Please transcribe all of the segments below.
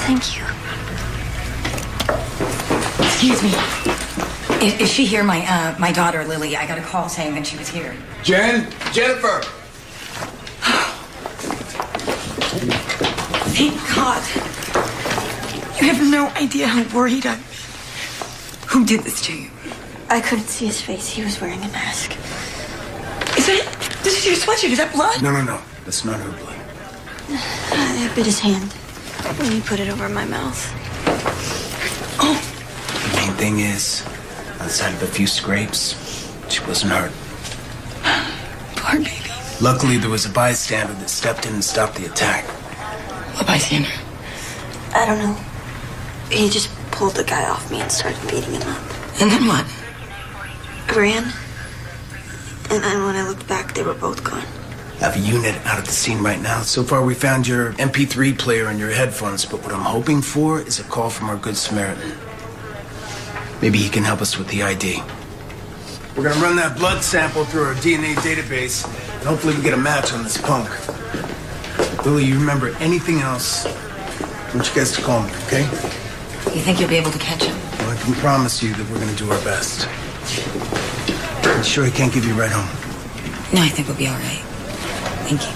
Thank you. Excuse me. Is she here? My daughter, Lily. I got a call saying that she was here. Jennifer! Thank God. You have no idea how worried I've been. Who did this to you? I couldn't see his face. He was wearing a mask. This is your sweatshirt. Is that blood? No. That's not her blood. I bit his hand when he put it over my mouth. Oh. The main thing is, outside of a few scrapes, she wasn't hurt. Poor baby. Luckily, there was a bystander that stepped in and stopped the attack. What bystander? I don't know. He just pulled the guy off me and started beating him up. And then what? I ran. And then when I looked back, they were both gone. I have a unit out at the scene right now. So far, we found your MP3 player and your headphones, but what I'm hoping for is a call from our Good Samaritan. Maybe he can help us with the ID. We're gonna run that blood sample through our DNA database, and hopefully we get a match on this punk. Lily, you remember anything else? I want you guys to call me, okay? You think you'll be able to catch him? Well, I can promise you that we're gonna do our best. I'm sure I can't give you a ride home. No, I think we'll be all right. Thank you.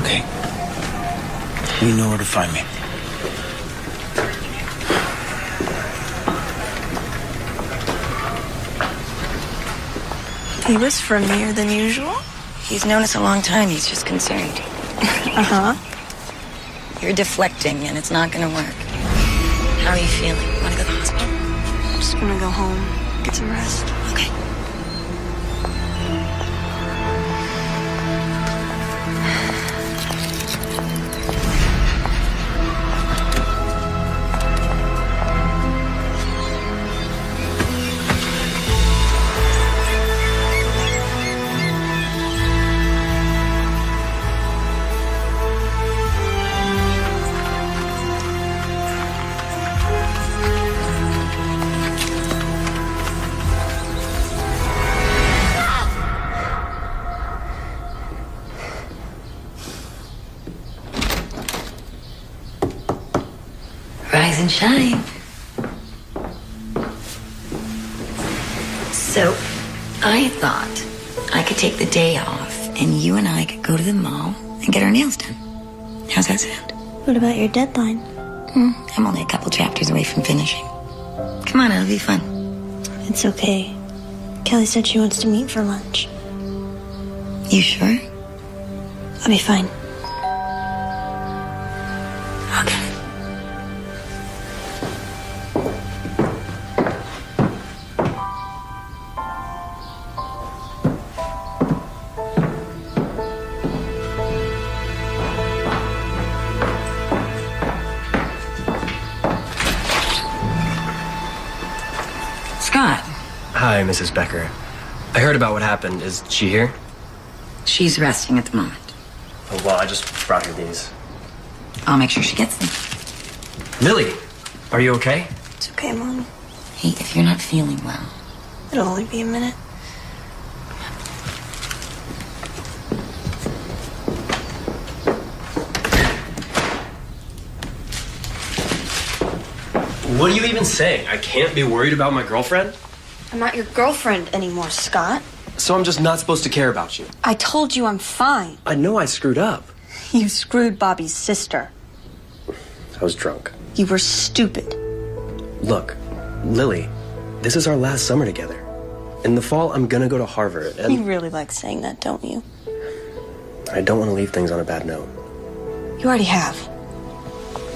Okay. You know where to find me. He was friendlier than usual. He's known us a long time. He's just concerned. Uh-huh. You're deflecting, and it's not gonna work. How are you feeling? Want to go to the hospital? I'm just gonna go home, get some rest. Okay. Rise and shine. So, I thought I could take the day off and you and I could go to the mall and get our nails done. How's that sound? What about your deadline? I'm only a couple chapters away from finishing. Come on, it'll be fun. It's okay. Kelly said she wants to meet for lunch. You sure? I'll be fine. Okay. Scott. Hi, Mrs. Becker. I heard about what happened. Is she here? She's resting at the moment. Oh, well, I just brought her these. I'll make sure she gets them. Lily, are you okay? It's okay, Mom. Hey, if you're not feeling well. It'll only be a minute. What are you even saying? I can't be worried about my girlfriend? I'm not your girlfriend anymore, Scott. So I'm just not supposed to care about you? I told you I'm fine. I know I screwed up. You screwed Bobby's sister. I was drunk. You were stupid. Look, Lily, this is our last summer together. In the fall, I'm gonna go to Harvard, and You really like saying that, don't you? I don't want to leave things on a bad note. You already have.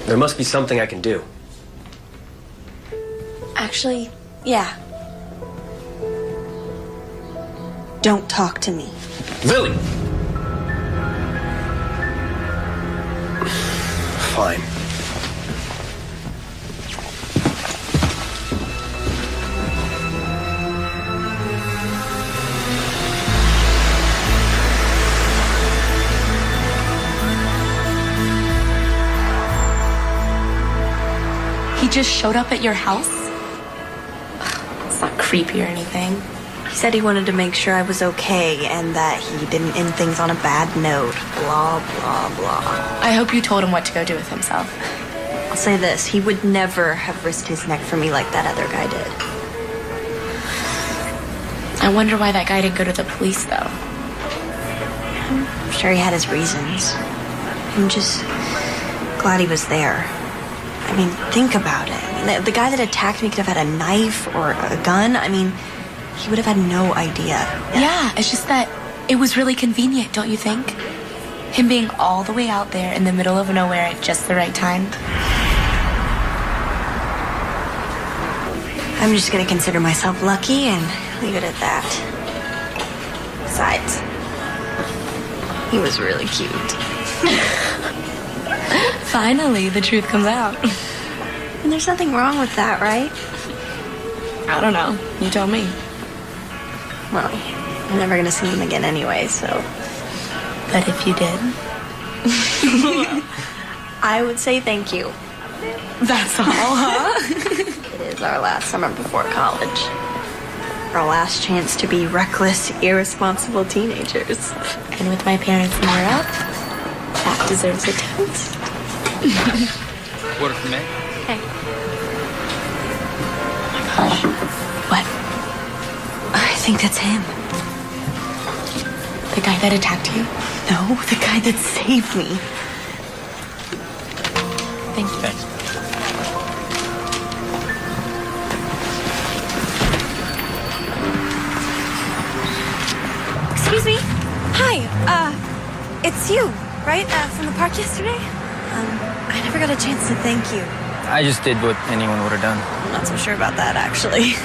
There must be something I can do. Actually, yeah. Don't talk to me. Lily! Fine. He just showed up at your house? It's not creepy or anything. He said he wanted to make sure I was okay and that he didn't end things on a bad note. Blah, blah, blah. I hope you told him what to go do with himself. I'll say this, he would never have risked his neck for me like that other guy did. I wonder why that guy didn't go to the police, though. I'm sure he had his reasons. I'm just glad he was there. I mean, think about it. I mean, the guy that attacked me could have had a knife or a gun. I mean, he would have had no idea. Yeah, it's just that it was really convenient, don't you think? Him being all the way out there in the middle of nowhere at just the right time. I'm just gonna consider myself lucky and leave it at that. Besides, he was really cute. Finally, the truth comes out. And there's nothing wrong with that, right? I don't know. You tell me. Well, I'm never gonna see him again anyway, so... But if you did? I would say thank you. That's all, huh? It is our last summer before college. Our last chance to be reckless, irresponsible teenagers. And with my parents in Europe, that deserves a toast. Order for me. Hey. Oh my gosh. What? I think that's him. The guy that attacked you? No, the guy that saved me. Thank you. Thanks. Excuse me. Hi. It's you, right? From the park yesterday? I never got a chance to thank you. I just did what anyone would have done. I'm not so sure about that, actually.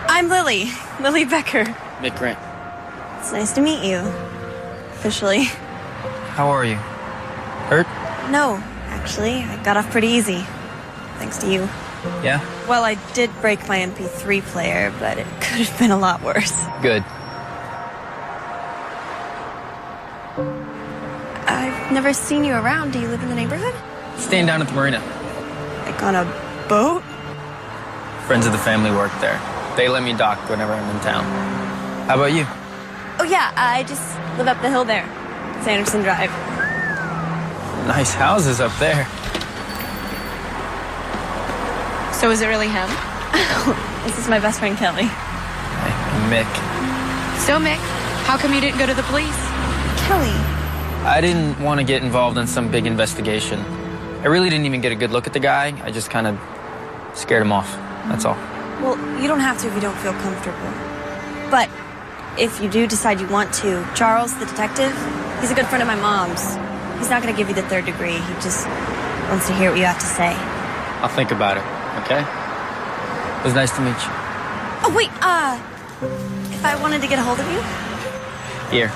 I'm Lily. Lily Becker. Mick Grant. It's nice to meet you. Officially. How are you? Hurt? No, actually. I got off pretty easy. Thanks to you. Yeah? Well, I did break my MP3 player, but it could have been a lot worse. Good. I've never seen you around. Do you live in the neighborhood? Staying down at the marina. Like on a boat? Friends of the family work there. They let me dock whenever I'm in town. How about you? Oh, yeah. I just live up the hill there. Sanderson Drive. Nice houses up there. So is it really him? This is my best friend, Kelly. Hey, Mick. So, Mick, how come you didn't go to the police? Kelly. I didn't want to get involved in some big investigation. I really didn't even get a good look at the guy. I just kind of scared him off. That's all. Well, you don't have to if you don't feel comfortable. But if you do decide you want to, Charles, the detective, he's a good friend of my mom's. He's not going to give you the 3rd degree. He just wants to hear what you have to say. I'll think about it, okay? It was nice to meet you. Oh, wait, if I wanted to get a hold of you? Here.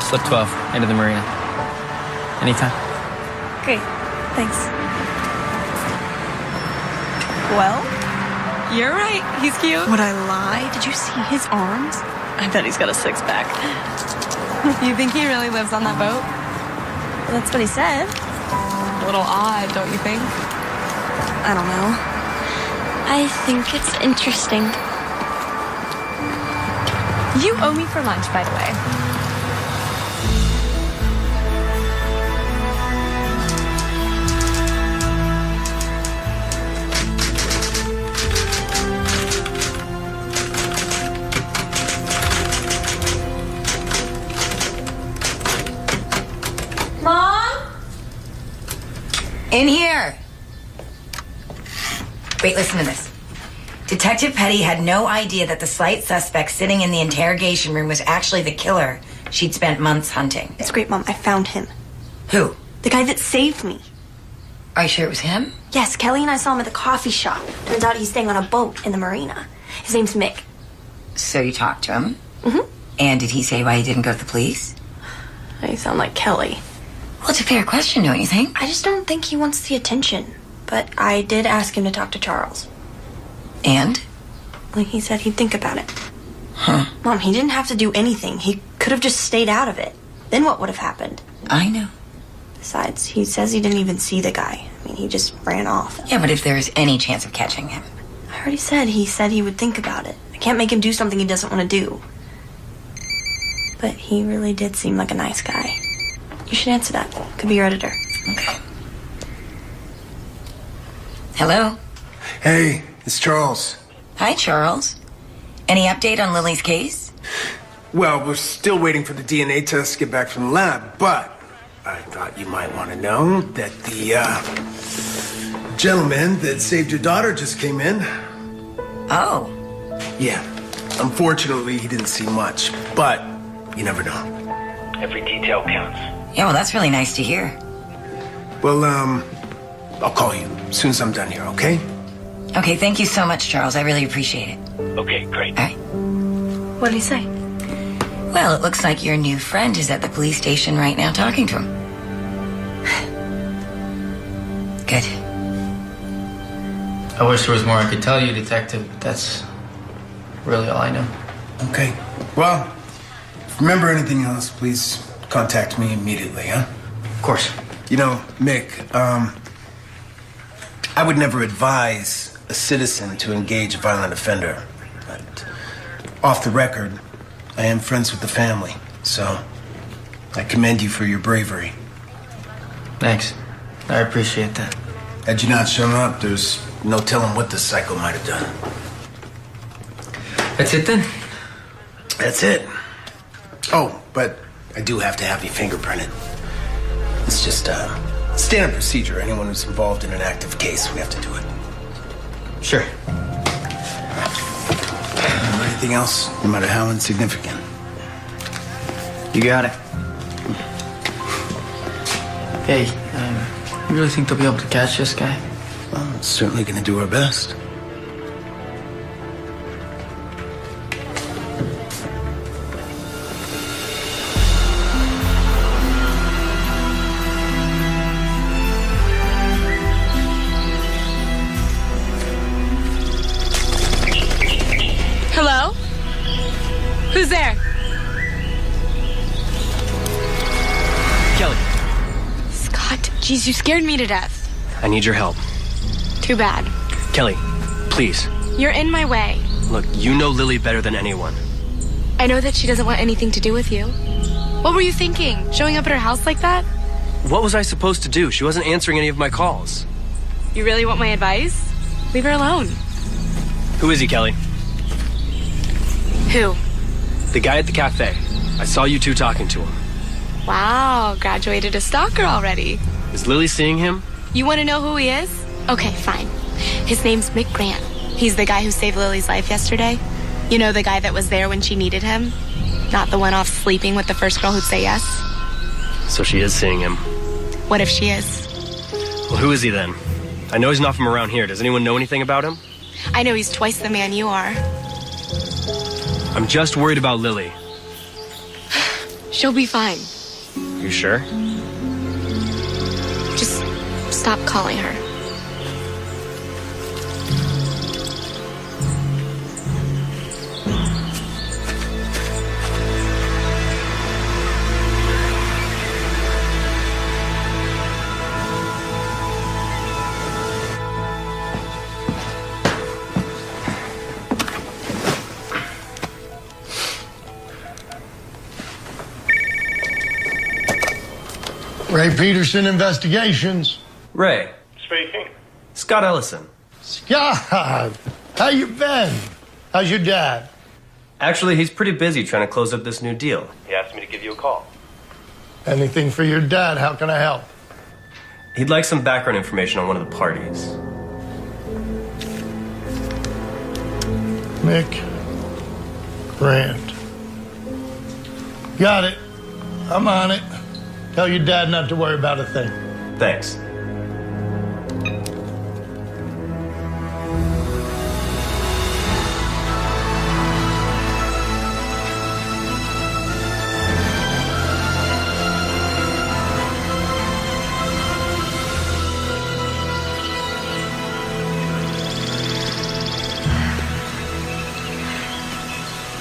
Slip 12, into the marina. Anytime. Great, thanks. Well? You're right. He's cute. Would I lie? Did you see his arms? I bet he's got a 6-pack. You think he really lives on that boat? Well, that's what he said. A little odd, don't you think? I don't know. I think it's interesting. You owe me for lunch, by the way. In here. Wait, listen to this. Detective Petty had no idea that the slight suspect sitting in the interrogation room was actually the killer she'd spent months hunting. It's great, Mom. I found him. Who? The guy that saved me. Are you sure it was him? Yes, Kelly and I saw him at the coffee shop. Turns out he's staying on a boat in the marina. His name's Mick. So you talked to him? Mm-hmm. And did he say why he didn't go to the police? I sound like Kelly. Well, it's a fair question, don't you think? I just don't think he wants the attention. But I did ask him to talk to Charles. And? Well, he said he'd think about it. Huh. Mom, he didn't have to do anything. He could have just stayed out of it. Then what would have happened? I know. Besides, he says he didn't even see the guy. I mean, he just ran off. Yeah, but if there is any chance of catching him. I already said he would think about it. I can't make him do something he doesn't want to do. But he really did seem like a nice guy. You should answer that. Could be your editor. Okay. Hello? Hey, it's Charles. Hi, Charles. Any update on Lily's case? Well, we're still waiting for the DNA test to get back from the lab, but I thought you might want to know that the gentleman that saved your daughter just came in. Oh. Yeah. Unfortunately, he didn't see much, but you never know. Every detail counts. Yeah, well, that's really nice to hear. Well, I'll call you as soon as I'm done here, okay? Okay, thank you so much, Charles. I really appreciate it. Okay, great. All right. What did he say? Well, it looks like your new friend is at the police station right now talking to him. Good. I wish there was more I could tell you, Detective, but that's really all I know. Okay. Well, if you remember anything else, please contact me immediately, huh? Of course. You know, Mick, I would never advise a citizen to engage a violent offender. But off the record, I am friends with the family, so I commend you for your bravery. Thanks. I appreciate that. Had you not shown up, there's no telling what this psycho might have done. That's it then? That's it. Oh, but I do have to have you fingerprinted. It's just standard procedure. Anyone who's involved in an active case, we have to do it. Sure. Anything else, no matter how insignificant? You got it. Hey, you really think they'll be able to catch this guy? Well, certainly gonna do our best. Hello? Who's there? Kelly, Scott, geez, you scared me to death. I need your help. Too bad. Kelly, please. You're in my way. Look, you know Lily better than anyone. I know that she doesn't want anything to do with you. What were you thinking? Showing up at her house like that? What was I supposed to do? She wasn't answering any of my calls. You really want my advice? Leave her alone. Who is he, Kelly? Who? The guy at the cafe. I saw you two talking to him. Wow, graduated a stalker already. Is Lily seeing him? You want to know who he is? Okay, fine. His name's Mick Grant. He's the guy who saved Lily's life yesterday. You know, the guy that was there when she needed him? Not the one off sleeping with the first girl who'd say yes? So she is seeing him. What if she is? Well, who is he then? I know he's not from around here. Does anyone know anything about him? I know he's twice the man you are. I'm just worried about Lily. She'll be fine. You sure? Just stop calling her. Ray Peterson Investigations. Ray. Speaking. Scott Ellison. Scott, how you been? How's your dad? Actually, he's pretty busy trying to close up this new deal. He asked me to give you a call. Anything for your dad? How can I help? He'd like some background information on one of the parties. Mick Grant. Got it. I'm on it. Tell your dad not to worry about a thing. Thanks.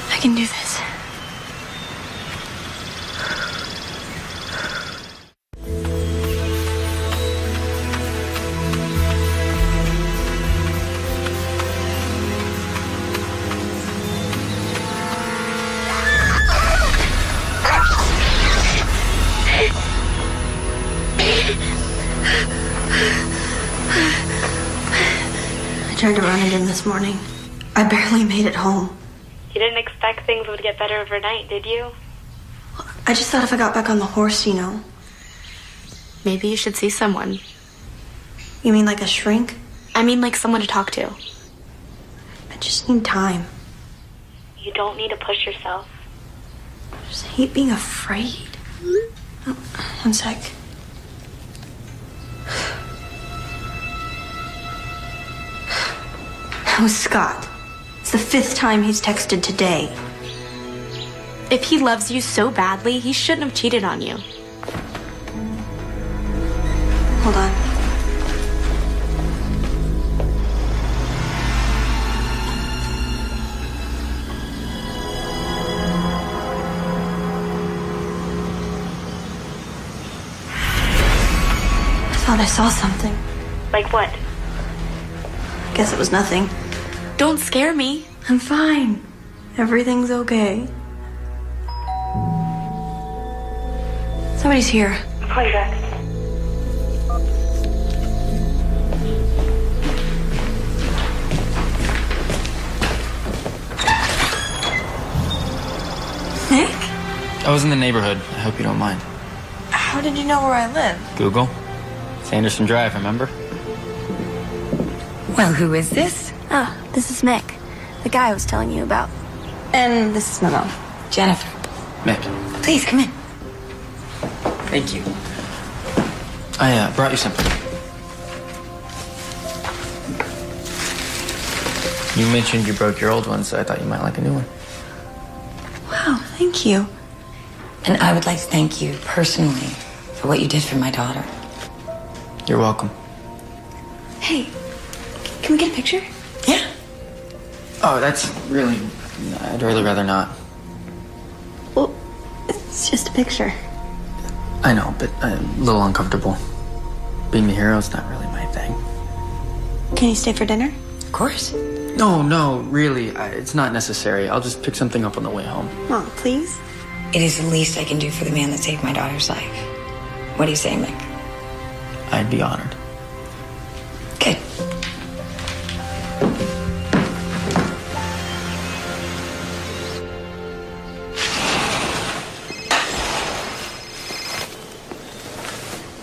I can do this. him this morning. I barely made it home. You didn't expect things would get better overnight, did you? I just thought if I got back on the horse, you know. Maybe you should see someone. You mean like a shrink? I mean like someone to talk to. I just need time. You don't need to push yourself. I just hate being afraid. Oh, one sec. Oh, Scott. It's the 5th time he's texted today. If he loves you so badly, he shouldn't have cheated on you. Hold on. I thought I saw something. Like what? Guess it was nothing. Don't scare me. I'm fine. Everything's okay. Somebody's here. I'll call you back. Nick? I was in the neighborhood. I hope you don't mind. How did you know where I live? Google. Sanderson Drive, remember? Well, who is this? Ah, this is Mick, the guy I was telling you about. And this is my mom. Jennifer. Mick. Please, come in. Thank you. I brought you something. You mentioned you broke your old one, so I thought you might like a new one. Wow, thank you. And I would like to thank you personally for what you did for my daughter. You're welcome. Hey, can we get a picture? Yeah. Oh, that's really... I'd really rather not. Well, it's just a picture. I know, but I'm a little uncomfortable. Being the hero is not really my thing. Can you stay for dinner? Of course. No, really. It's not necessary. I'll just pick something up on the way home. Oh, please? It is the least I can do for the man that saved my daughter's life. What do you say, Mick? I'd be honored. Good.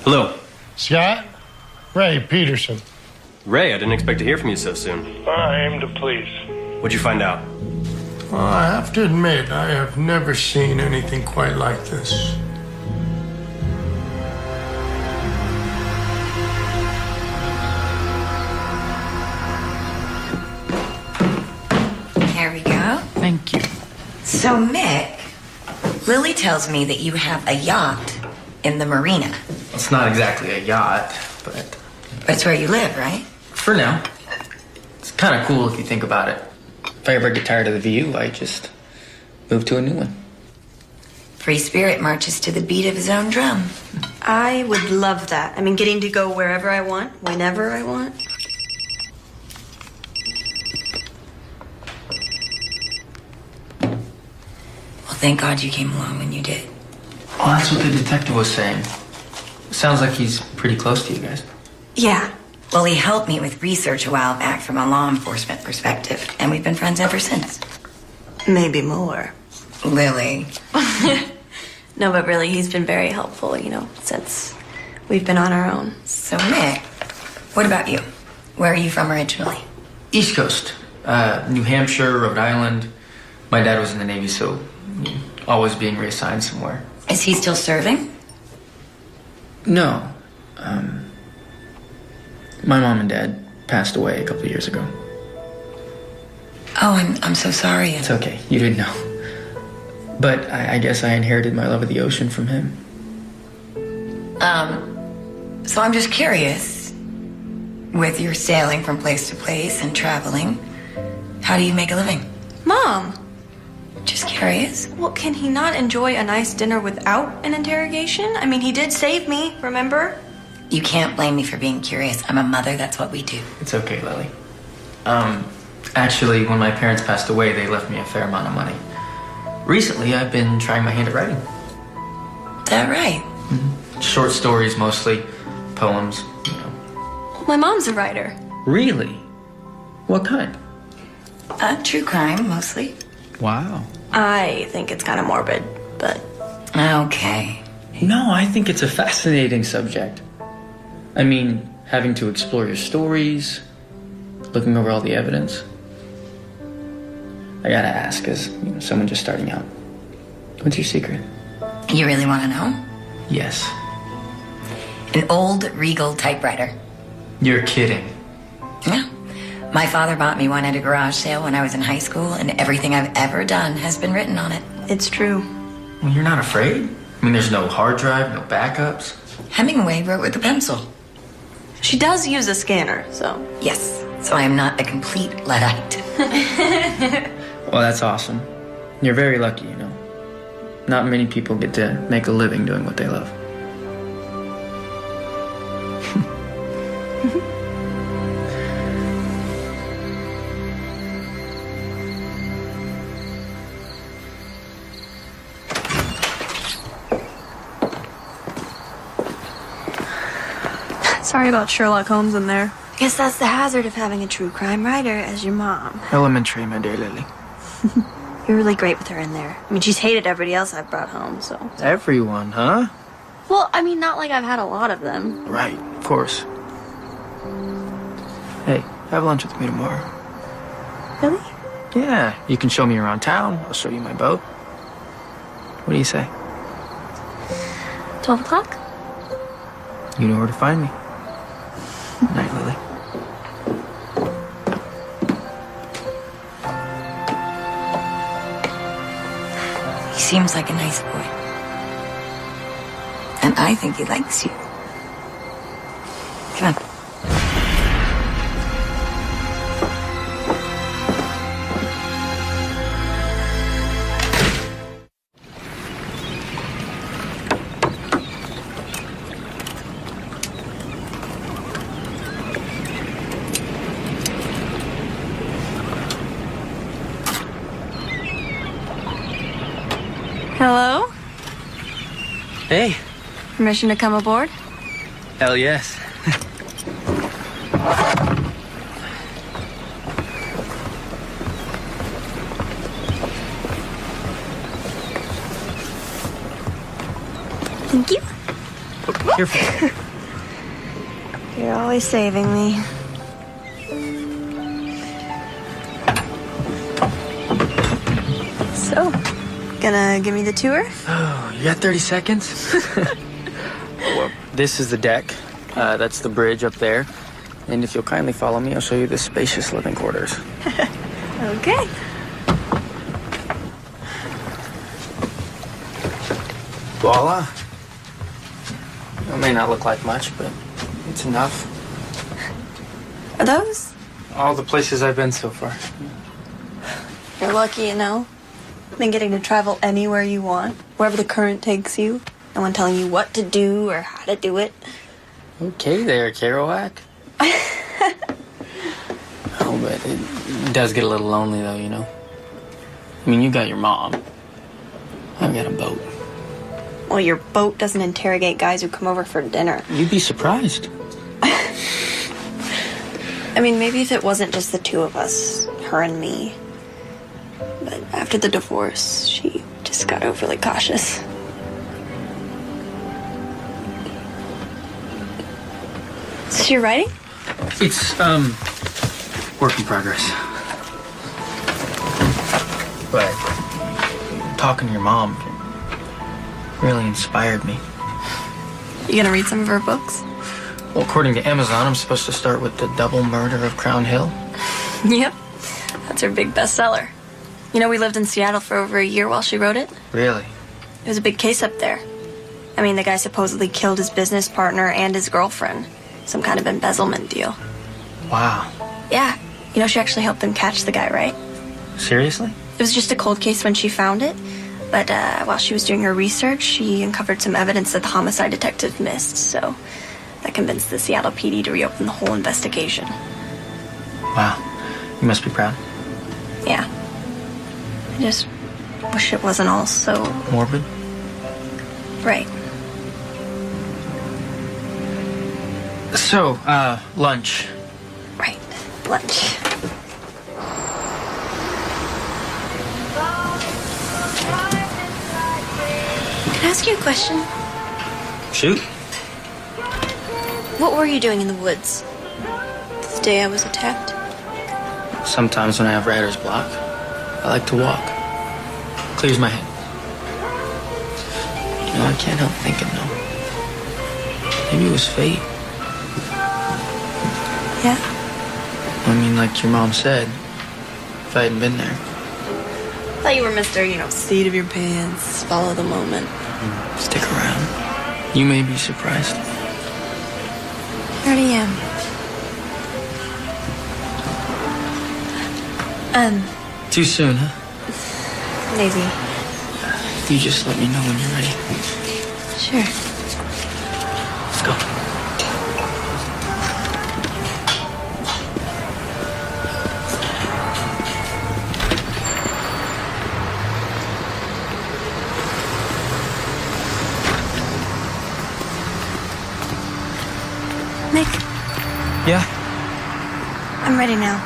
Hello. Scott? Ray Peterson. Ray, I didn't expect to hear from you so soon. I aim to please. What'd you find out? Well, I have to admit, I have never seen anything quite like this. Here we go. Thank you. So, Mick, Lily tells me that you have a yacht in the marina. It's not exactly a yacht, but... But it's where you live, right? For now. It's kind of cool if you think about it. If I ever get tired of the view, I just move to a new one. Free spirit marches to the beat of his own drum. I would love that. I mean, getting to go wherever I want, whenever I want. Well, thank God you came along when you did. Well, that's what the detective was saying. Sounds like he's pretty close to you guys. Yeah. Well, he helped me with research a while back from a law enforcement perspective, and we've been friends ever since. Maybe more. Lily. No, but really, he's been very helpful, you know, since we've been on our own. So, Mick, what about you? Where are you from originally? East Coast. New Hampshire, Rhode Island. My dad was in the Navy, so always being reassigned somewhere. Is he still serving? No. My mom and dad passed away a couple of years ago. Oh, I'm so sorry. It's okay. You didn't know. But I guess I inherited my love of the ocean from him. So I'm just curious. With your sailing from place to place and traveling, how do you make a living? Mom! Just curious. Well, can he not enjoy a nice dinner without an interrogation? I mean, he did save me, remember? You can't blame me for being curious. I'm a mother, that's what we do. It's okay, Lily. Actually, when my parents passed away, they left me a fair amount of money. Recently, I've been trying my hand at writing. Is that right? Mm-hmm. Short stories, mostly. Poems, you know. My mom's a writer. Really? What kind? True crime, mostly. Wow. I think it's kind of morbid, but... Okay. No, I think it's a fascinating subject. I mean, having to explore your stories, looking over all the evidence. I gotta ask, as someone just starting out, what's your secret? You really want to know? Yes. An old Regal typewriter. You're kidding. Yeah. My father bought me one at a garage sale when I was in high school, and everything I've ever done has been written on it. It's true. Well, you're not afraid? I mean, there's no hard drive, no backups. Hemingway wrote with a pencil. She does use a scanner, so... Yes, so I am not a complete Luddite. Well, that's awesome. You're very lucky, you know. Not many people get to make a living doing what they love. Sorry about Sherlock Holmes in there. I guess that's the hazard of having a true crime writer as your mom. Elementary, my dear Lily. You're really great with her in there. I mean, she's hated everybody else I've brought home, so... Everyone, huh? Well, I mean, not like I've had a lot of them. Right, of course. Hey, have lunch with me tomorrow. Really? Yeah, you can show me around town. I'll show you my boat. What do you say? 12 o'clock? You know where to find me. Night, Lily. He seems like a nice boy. And I think he likes you. Come on. Hello? Hey. Permission to come aboard? Hell yes. Thank you. Careful. You're always saving me. So, gonna give me the tour? Oh, you got 30 seconds? Well, this is the deck. That's the bridge up there. And if you'll kindly follow me, I'll show you the spacious living quarters. Okay. Voila. It may not look like much, but it's enough. Are those? All the places I've been so far. You're lucky, you know. Been getting to travel anywhere you want, wherever the current takes you. No one telling you what to do or how to do it. Okay there, Kerouac. Oh, but it does get a little lonely, though, you know. I mean, you got your mom. I've got a boat. Well, your boat doesn't interrogate guys who come over for dinner. You'd be surprised. I mean, maybe if it wasn't just the two of us, her and me. But after the divorce, she just got overly cautious. Is she writing? It's, work in progress. But talking to your mom really inspired me. You gonna read some of her books? Well, according to Amazon, I'm supposed to start with The Double Murder of Crown Hill. Yep. That's her big bestseller. You know, we lived in Seattle for over a year while she wrote it. Really? It was a big case up there. I mean, the guy supposedly killed his business partner and his girlfriend. Some kind of embezzlement deal. Wow. Yeah. You know, she actually helped them catch the guy, right? Seriously? It was just a cold case when she found it. But while she was doing her research, she uncovered some evidence that the homicide detective missed. So that convinced the Seattle PD to reopen the whole investigation. Wow. You must be proud. Yeah. I just wish it wasn't all so... Morbid? Right. So, lunch. Right. Lunch. ask you a question? Shoot. What were you doing in the woods the day I was attacked? Sometimes when I have writer's block, I like to walk. Clears my head. You know, I can't help thinking, though. Maybe it was fate. Yeah? I mean, like your mom said, if I hadn't been there. I thought you were Mr., seat of your pants, follow the moment. Stick around. You may be surprised. I already am. Too soon, huh? Maybe. You just let me know when you're ready. Sure. Let's go. Nick, Yeah? I'm ready now.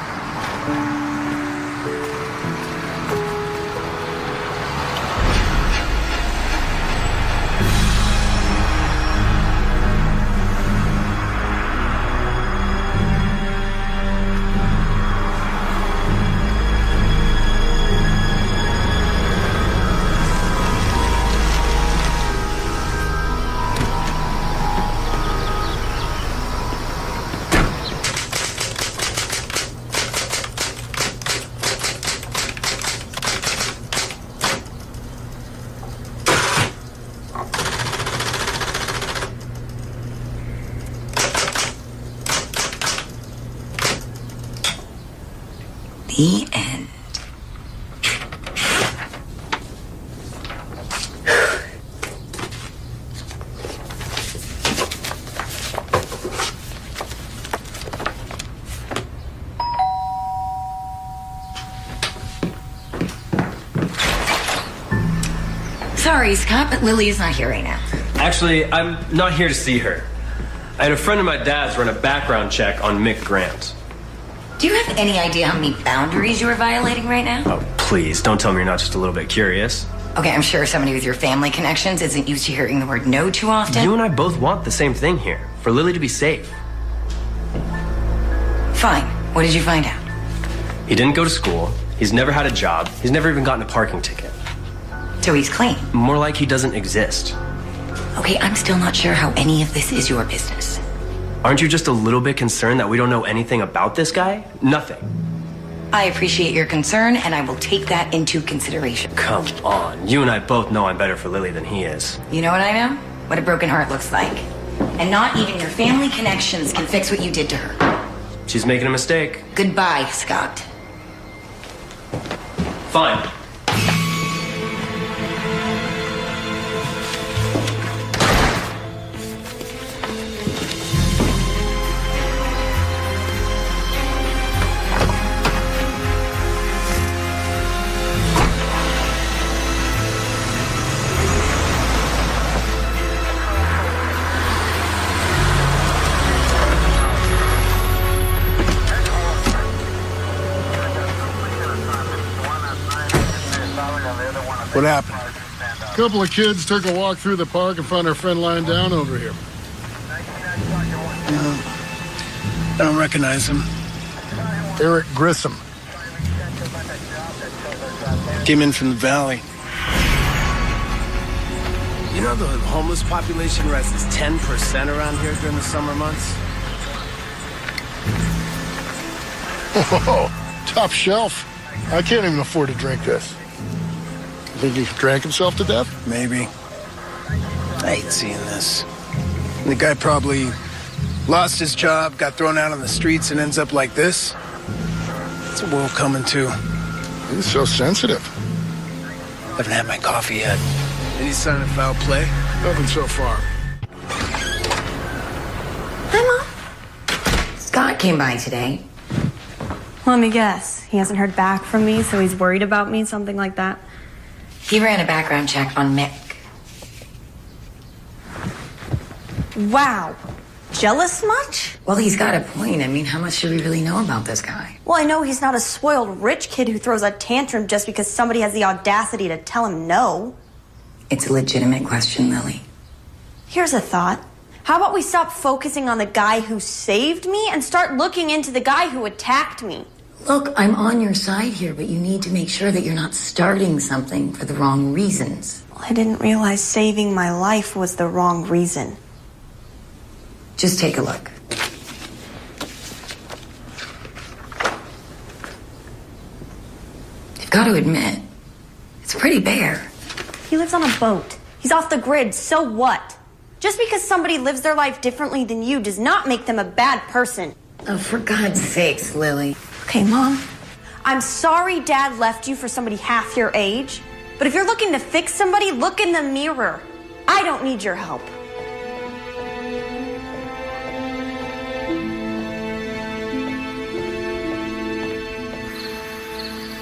The end. Sorry, Scott, but Lily is not here right now. Actually, I'm not here to see her. I had a friend of my dad's run a background check on Mick Grant. Do you have any idea how many boundaries you are violating right now? Oh, please, don't tell me you're not just a little bit curious. Okay, I'm sure somebody with your family connections isn't used to hearing the word no too often. You and I both want the same thing here, for Lily to be safe. Fine. What did you find out? He didn't go to school, he's never had a job, he's never even gotten a parking ticket. So he's clean. More like he doesn't exist. Okay, I'm still not sure how any of this is your business. Aren't you just a little bit concerned that we don't know anything about this guy? Nothing. I appreciate your concern, and I will take that into consideration. Come on, you and I both know I'm better for Lily than he is. You know what I know? What a broken heart looks like. And not even your family connections can fix what you did to her. She's making a mistake. Goodbye, Scott. Fine. What happened? A couple of kids took a walk through the park and found our friend lying down over here. I don't recognize him. Eric Grissom. Came in from the valley. You know the homeless population rises 10% around here during the summer months? Whoa, top shelf. I can't even afford to drink this. You think he drank himself to death? Maybe. I hate seeing this. The guy probably lost his job, got thrown out on the streets, and ends up like this. What's the world coming to? He's so sensitive. Haven't had my coffee yet. Any sign of foul play? Nothing so far. Hi, Mom. Scott came by today. Let me guess. He hasn't heard back from me, so he's worried about me, something like that. He ran a background check on Mick. Wow. Jealous much? Well, he's got a point. I mean, how much should we really know about this guy? Well, I know he's not a spoiled rich kid who throws a tantrum just because somebody has the audacity to tell him no. It's a legitimate question, Lily. Here's a thought. How about we stop focusing on the guy who saved me and start looking into the guy who attacked me? Look, I'm on your side here, but you need to make sure that you're not starting something for the wrong reasons. Well, I didn't realize saving my life was the wrong reason. Just take a look. You've got to admit, it's pretty bare. He lives on a boat. He's off the grid, so what? Just because somebody lives their life differently than you does not make them a bad person. Oh, for God's sakes, Lily. Okay, Mom. I'm sorry Dad left you for somebody half your age, but if you're looking to fix somebody, look in the mirror. I don't need your help.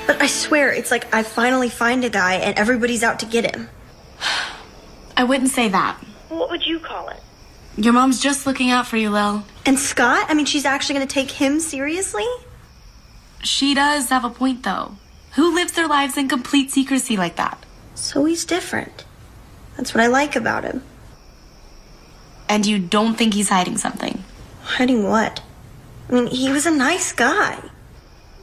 But I swear, it's like I finally find a guy and everybody's out to get him. I wouldn't say that. What would you call it? Your mom's just looking out for you, Lil. And Scott? I mean, she's actually going to take him seriously? She does have a point, though. Who lives their lives in complete secrecy like that? So he's different. That's what I like about him. And you don't think he's hiding something? Hiding what? I mean, he was a nice guy.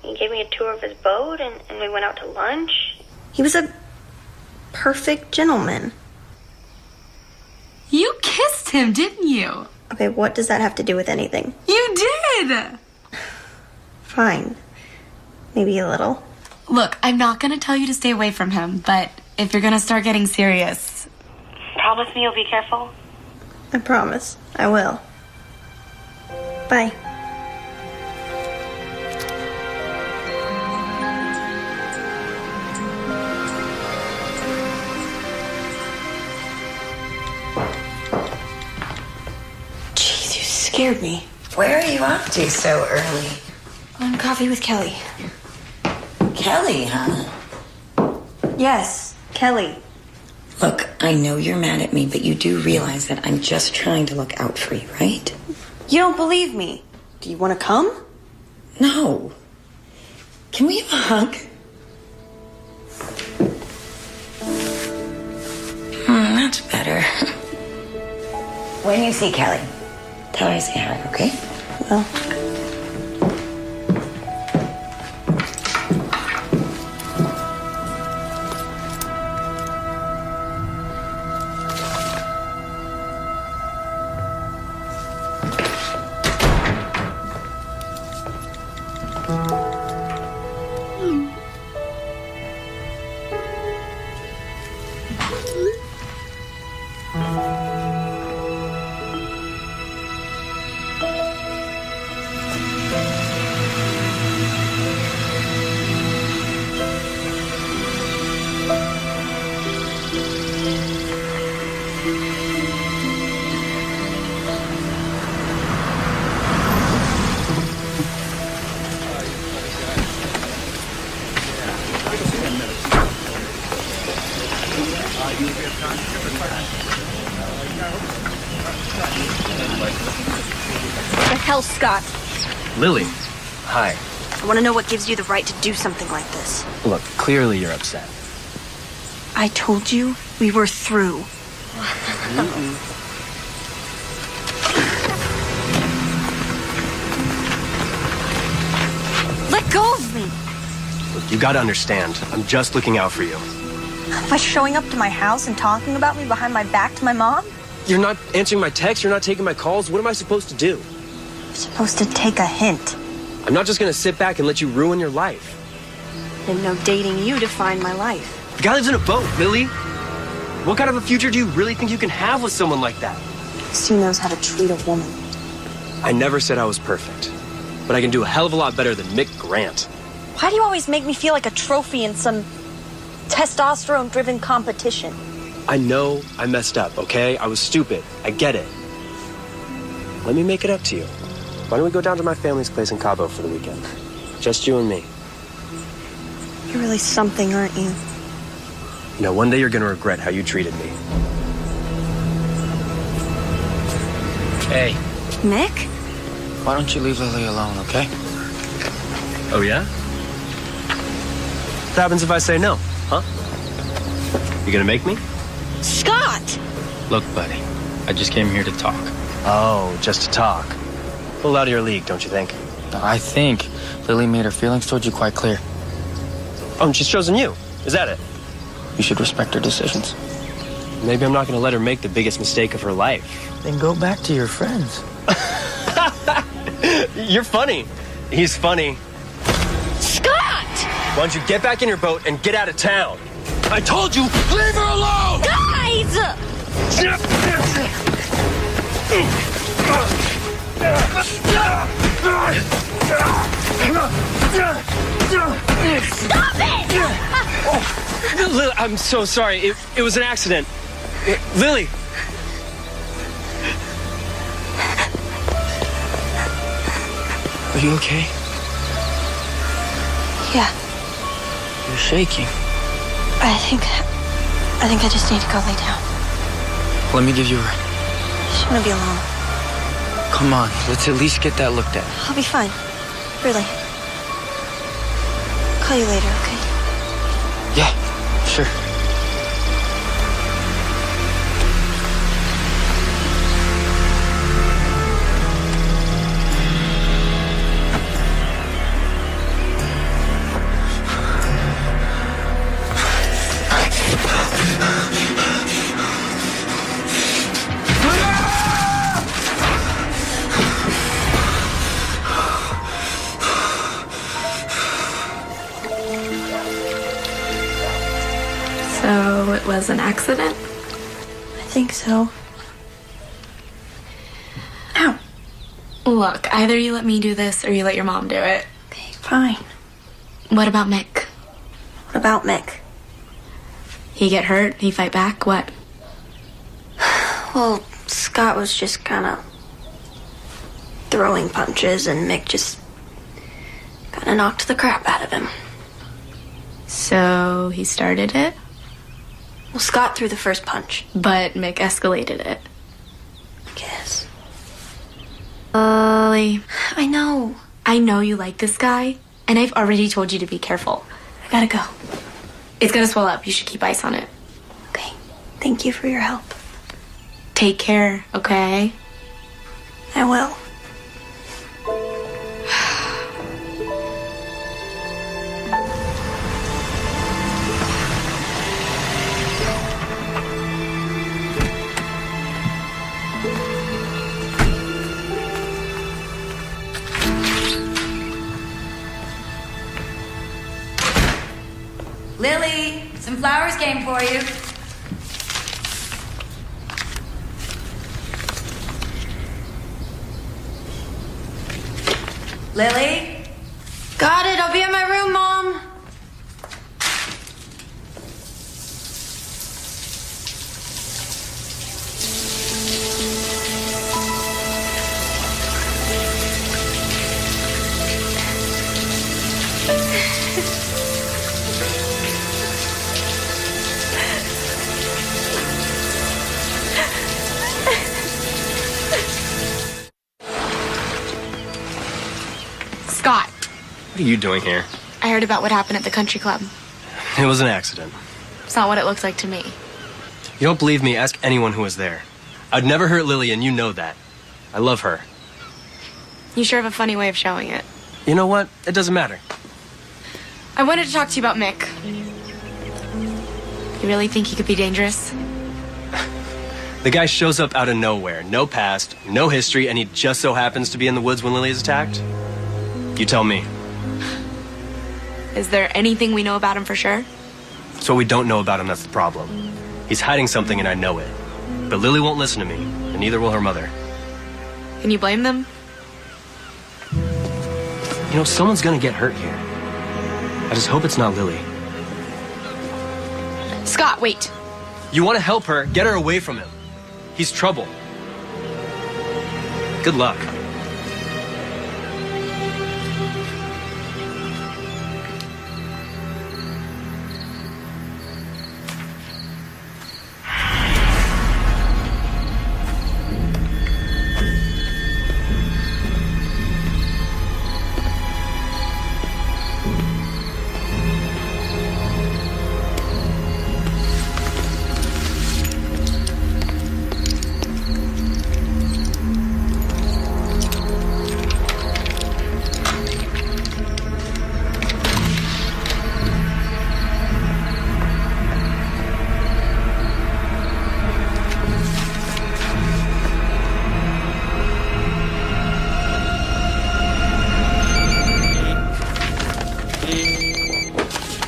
He gave me a tour of his boat, and we went out to lunch. He was a perfect gentleman. You kissed him, didn't you? Okay, what does that have to do with anything? You did! Fine. Maybe a little. Look, I'm not gonna tell you to stay away from him, but if you're gonna start getting serious... Promise me you'll be careful? I promise. I will. Bye. Jeez, you scared me. Where are you off to so early? On coffee with Kelly. Kelly, huh? Yes, Kelly. Look, I know you're mad at me, but you do realize that I'm just trying to look out for you, right? You don't believe me. Do you want to come? No. Can we have a hug? That's better. When you see Kelly, tell her I say hi, okay? Well... The hell, Scott? Lily, hi. I want to know what gives you the right to do something like this. Look, clearly you're upset. I told you we were through. Let go of me! Look, you gotta understand, I'm just looking out for you. By showing up to my house and talking about me behind my back to my mom? You're not answering my texts, you're not taking my calls. What am I supposed to do? You're supposed to take a hint. I'm not just gonna sit back and let you ruin your life. Didn't know dating you defined my life. The guy lives in a boat, Lily. What kind of a future do you really think you can have with someone like that? He knows how to treat a woman. I never said I was perfect, but I can do a hell of a lot better than Mick Grant. Why do you always make me feel like a trophy in some testosterone-driven competition? I know I messed up, okay? I was stupid. I get it. Let me make it up to you. Why don't we go down to my family's place in Cabo for the weekend? Just you and me. You're really something, aren't you? You know, one day you're gonna regret how you treated me. Hey, Mick? why don't you leave Lily alone, okay? Oh, yeah? What happens if I say no, huh? You gonna make me? Scott! Look, buddy, I just came here to talk. Oh, just to talk. A little out of your league, don't you think? I think Lily made her feelings towards you quite clear. Oh, and she's chosen you. Is that it? You should respect her decisions. Maybe I'm not going to let her make the biggest mistake of her life. Then go back to your friends. You're funny. He's funny. Scott! Why don't you get back in your boat and get out of town? I told you, leave her alone! Guys! Stop it! Lily, I'm so sorry. It was an accident. Lily. Are you okay? Yeah, You're shaking. I think I just need to go lay down. Let me give you a... I just want to be alone. Come on, let's at least get that looked at. I'll be fine. Really. Call you later, okay? Yeah, sure. So it was an accident? I think so. Ow. Look, either you let me do this or you let your mom do it. Okay, fine. What about Mick? What about Mick? He get hurt? He fight back? What? Well, Scott was just kind of throwing punches, and Mick just kind of knocked the crap out of him. So he started it, Well, Scott threw the first punch, but Mick escalated it. I guess. Lily, I know. I know you like this guy, and I've already told you to be careful. I gotta go. It's gonna swell up. You should keep ice on it. Okay. Thank you for your help. Take care, okay? I will. Lily, some flowers came for you. Lily? Got it. I'll be in my room, Mom. Scott, What are you doing here? I heard about what happened at the country club. It was an accident. It's not what it looked like to me. You don't believe me? Ask anyone who was there. I'd never hurt Lily, and you know that. I love her. You sure have a funny way of showing it. You know what? It doesn't matter. I wanted to talk to you about Mick. You really think he could be dangerous? The guy shows up out of nowhere. No past, no history, and he just so happens to be in the woods when Lily is attacked? You tell me. Is there anything we know about him for sure? It's what we don't know about him that's the problem. He's hiding something, and I know it. But Lily won't listen to me, and neither will her mother. Can you blame them? You know, someone's gonna get hurt here. I just hope it's not Lily. Scott, wait. You want to help her, get her away from him. He's trouble. Good luck.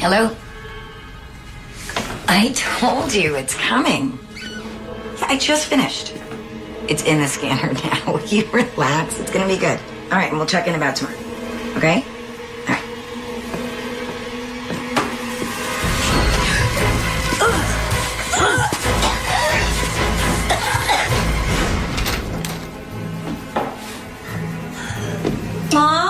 Hello? I told you it's coming. Yeah, I just finished. It's in the scanner now. You relax. It's gonna be good. All right, and we'll check in about tomorrow. Okay? All right. Mom?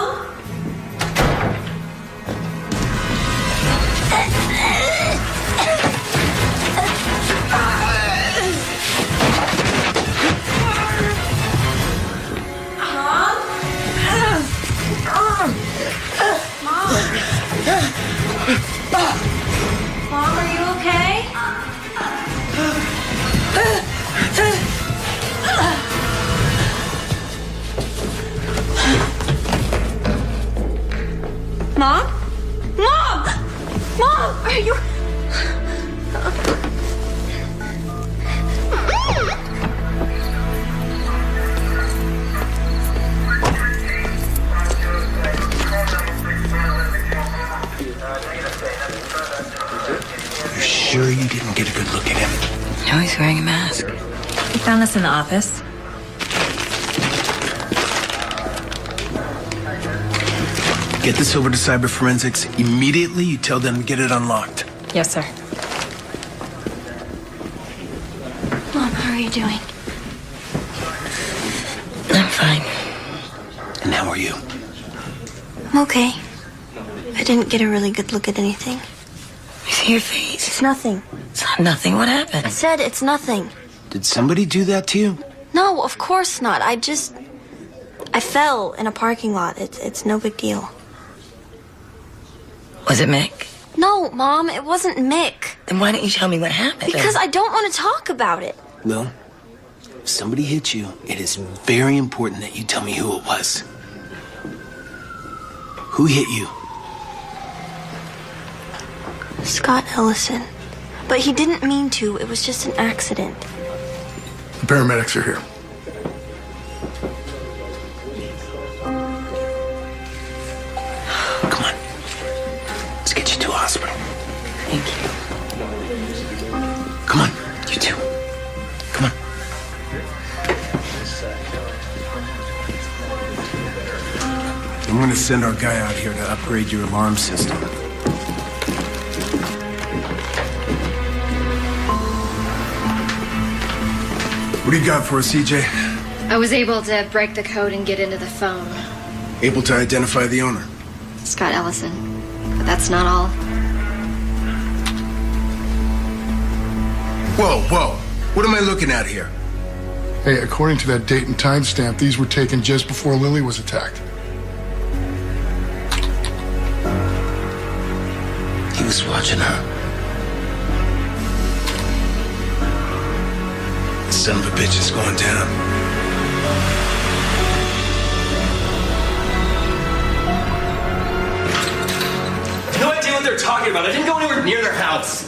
Mom, are you okay? Mom? Mom! Mom, are you... You sure you didn't get a good look at him? No, he's wearing a mask. He found this in the office. Get this over to Cyber Forensics. Immediately, you tell them to get it unlocked. Yes, sir. Mom, how are you doing? I'm fine. And how are you? I'm okay. I didn't get a really good look at anything. I see your face. It's nothing. It's not nothing. What happened? I said it's nothing. Did somebody do that to you? No, of course not. I fell in a parking lot. It's no big deal. Was it Mick? No, Mom, it wasn't Mick. Then why don't you tell me what happened? Because I don't want to talk about it. Well, if somebody hit you, it is very important that you tell me who it was. Who hit you? Scott Ellison. But he didn't mean to. It was just an accident. The paramedics are here. Come on. Let's get you to a hospital. Thank you. Come on, you two. Come on. I'm gonna send our guy out here to upgrade your alarm system. What do you got for us, CJ? I was able to break the code and get into the phone. Able to identify the owner? Scott Ellison. But that's not all. Whoa, whoa. What am I looking at here? Hey, according to that date and timestamp, these were taken just before Lily was attacked. He was watching her. Son of a bitch is going down. No idea what they're talking about. I didn't go anywhere near their house.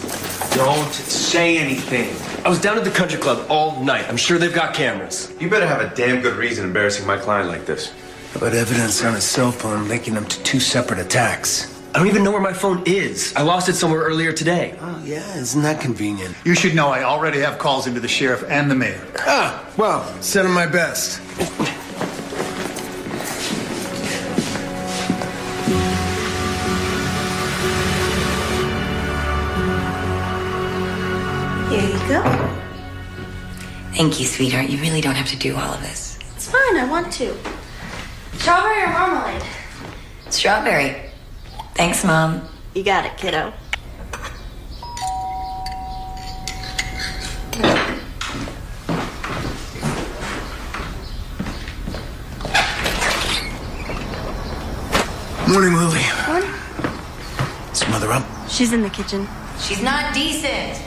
Don't say anything. I was down at the country club all night. I'm sure they've got cameras. You better have a damn good reason embarrassing my client like this. How about evidence on his cell phone linking him to 2 separate attacks? I don't even know where my phone is. I lost it somewhere earlier today. Oh, yeah, isn't that convenient? You should know I already have calls into the sheriff and the mayor. Ah, well, send him my best. Here you go. Thank you, sweetheart. You really don't have to do all of this. It's fine, I want to. Strawberry or marmalade? Strawberry. Thanks, Mom. You got it, kiddo. Morning, Lily. Morning. Is Mother up? She's in the kitchen. She's not decent.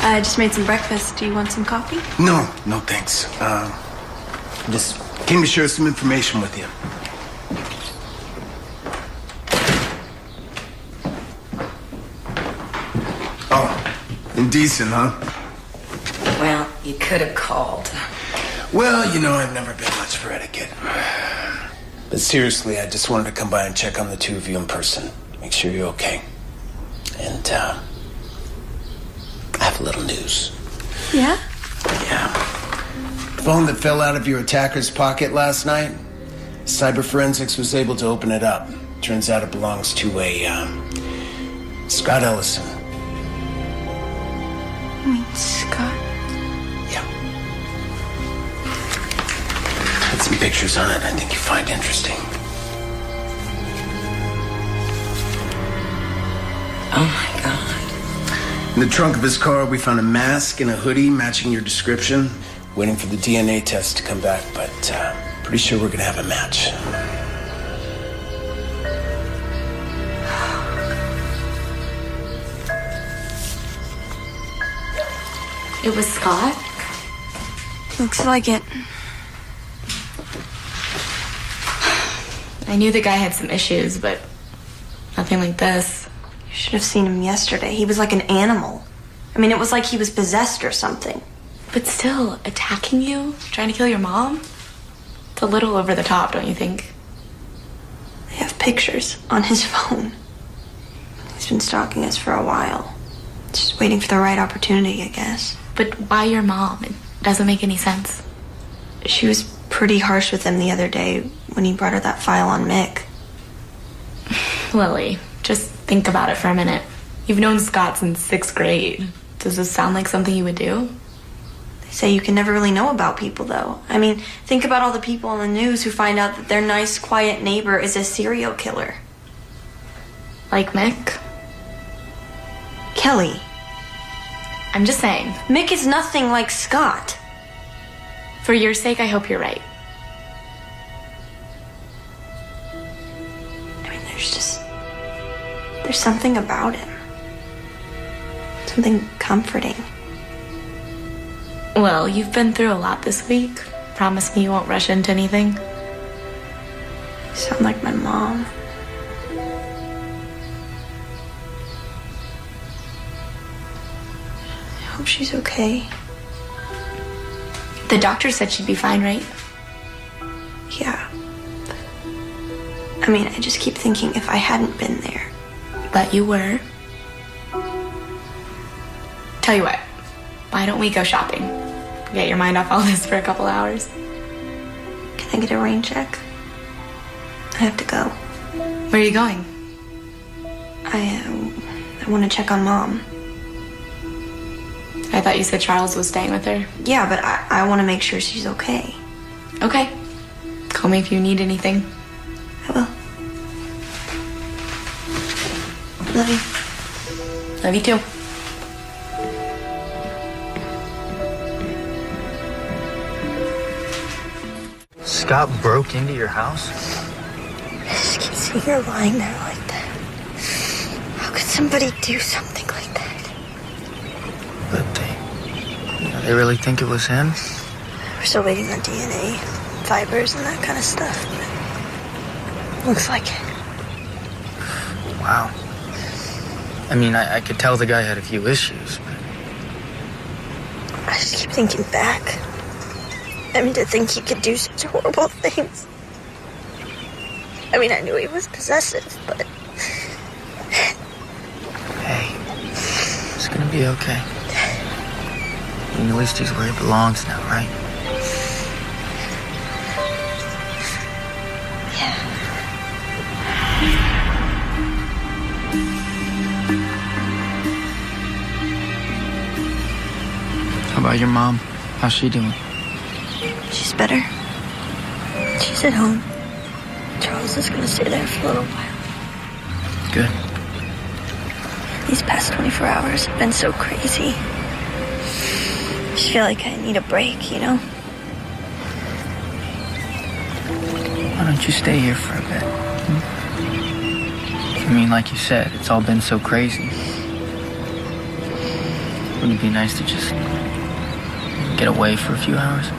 I just made some breakfast. Do you want some coffee? No, no thanks. Just came to share some information with you. Oh, indecent, huh? Well, you could have called. Well, you know, I've never been much for etiquette. But seriously, I just wanted to come by and check on the two of you in person. Make sure you're okay. And, I have a little news. Yeah? Yeah. The phone that fell out of your attacker's pocket last night, cyber forensics was able to open it up. Turns out it belongs to a, Scott Ellison. You mean Scott? Yeah. Had some pictures on it I think you find interesting. Oh my God. In the trunk of his car, we found a mask and a hoodie matching your description. Waiting for the DNA test to come back, but pretty sure we're gonna have a match. It was Scott? Looks like it. I knew the guy had some issues, but nothing like this. You should have seen him yesterday. He was like an animal. I mean, it was like he was possessed or something. But still, attacking you? Trying to kill your mom? It's a little over the top, don't you think? They have pictures on his phone. He's been stalking us for a while. Just waiting for the right opportunity, I guess. But why your mom? It doesn't make any sense. She was pretty harsh with him the other day when he brought her that file on Mick. Lily, just think about it for a minute. You've known Scott since 6th grade. Does this sound like something you would do? They say you can never really know about people, though. I mean, think about all the people on the news who find out that their nice, quiet neighbor is a serial killer. Like Mick? Kelly. I'm just saying. Mick is nothing like Scott. For your sake, I hope you're right. I mean, there's something about him. Something comforting. Well, you've been through a lot this week. Promise me you won't rush into anything. You sound like my mom. I hope she's okay. The doctor said she'd be fine, right? Yeah. I mean, I just keep thinking if I hadn't been there. But you were. Tell you what, why don't we go shopping? Get your mind off all this for a couple hours. Can I get a rain check? I have to go. Where are you going? I want to check on Mom. I thought you said Charles was staying with her. Yeah, but I want to make sure she's okay. Okay. Call me if you need anything. I will. Love you. Love you too. Scott broke into your house? I just keep seeing her lying there like that. How could somebody do something like that? But they really think it was him? We're still waiting on DNA, fibers, and that kind of stuff. But looks like it. Wow. I mean, I could tell the guy had a few issues, but... I just keep thinking back. I mean, to think he could do such horrible things. I mean, I knew he was possessive, but... Hey, it's gonna be okay. I mean, at least he's where he belongs now, right? Yeah. How about your mom? How's she doing? She's better. She's at home. Charles is gonna stay there for a little while. Good. These past 24 hours have been so crazy. I just feel like I need a break, you know? Why don't you stay here for a bit? I mean, like you said, it's all been so crazy. Wouldn't it be nice to just get away for a few hours?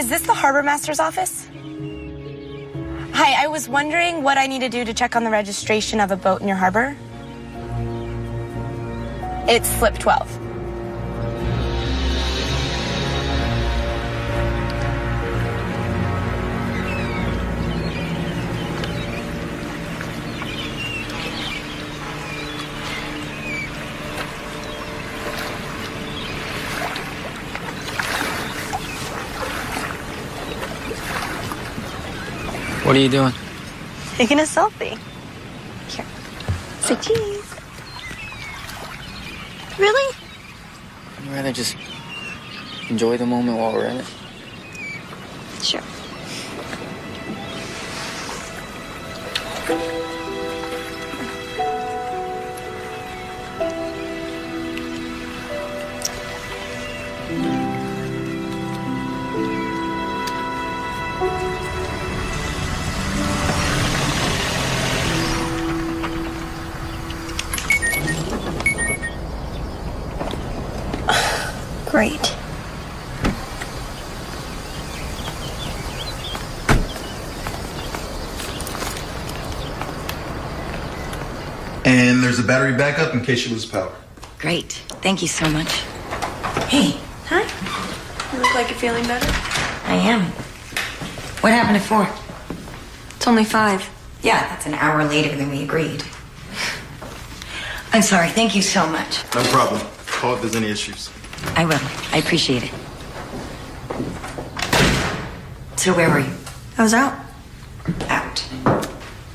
Is this the harbor master's office? Hi, I was wondering what I need to do to check on the registration of a boat in your harbor. It's slip 12. What are you doing? Taking a selfie. Here. Say cheese. Really? I'd rather just enjoy the moment while we're in it. Sure. Great. And there's a battery backup in case you lose power. Great. Thank you so much. Hey. Hi. You look like you're feeling better. I am. What happened at 4? It's only 5. Yeah, that's an hour later than we agreed. I'm sorry. Thank you so much. No problem. Call if there's any issues. I will. I appreciate it. So where were you? I was out. Out.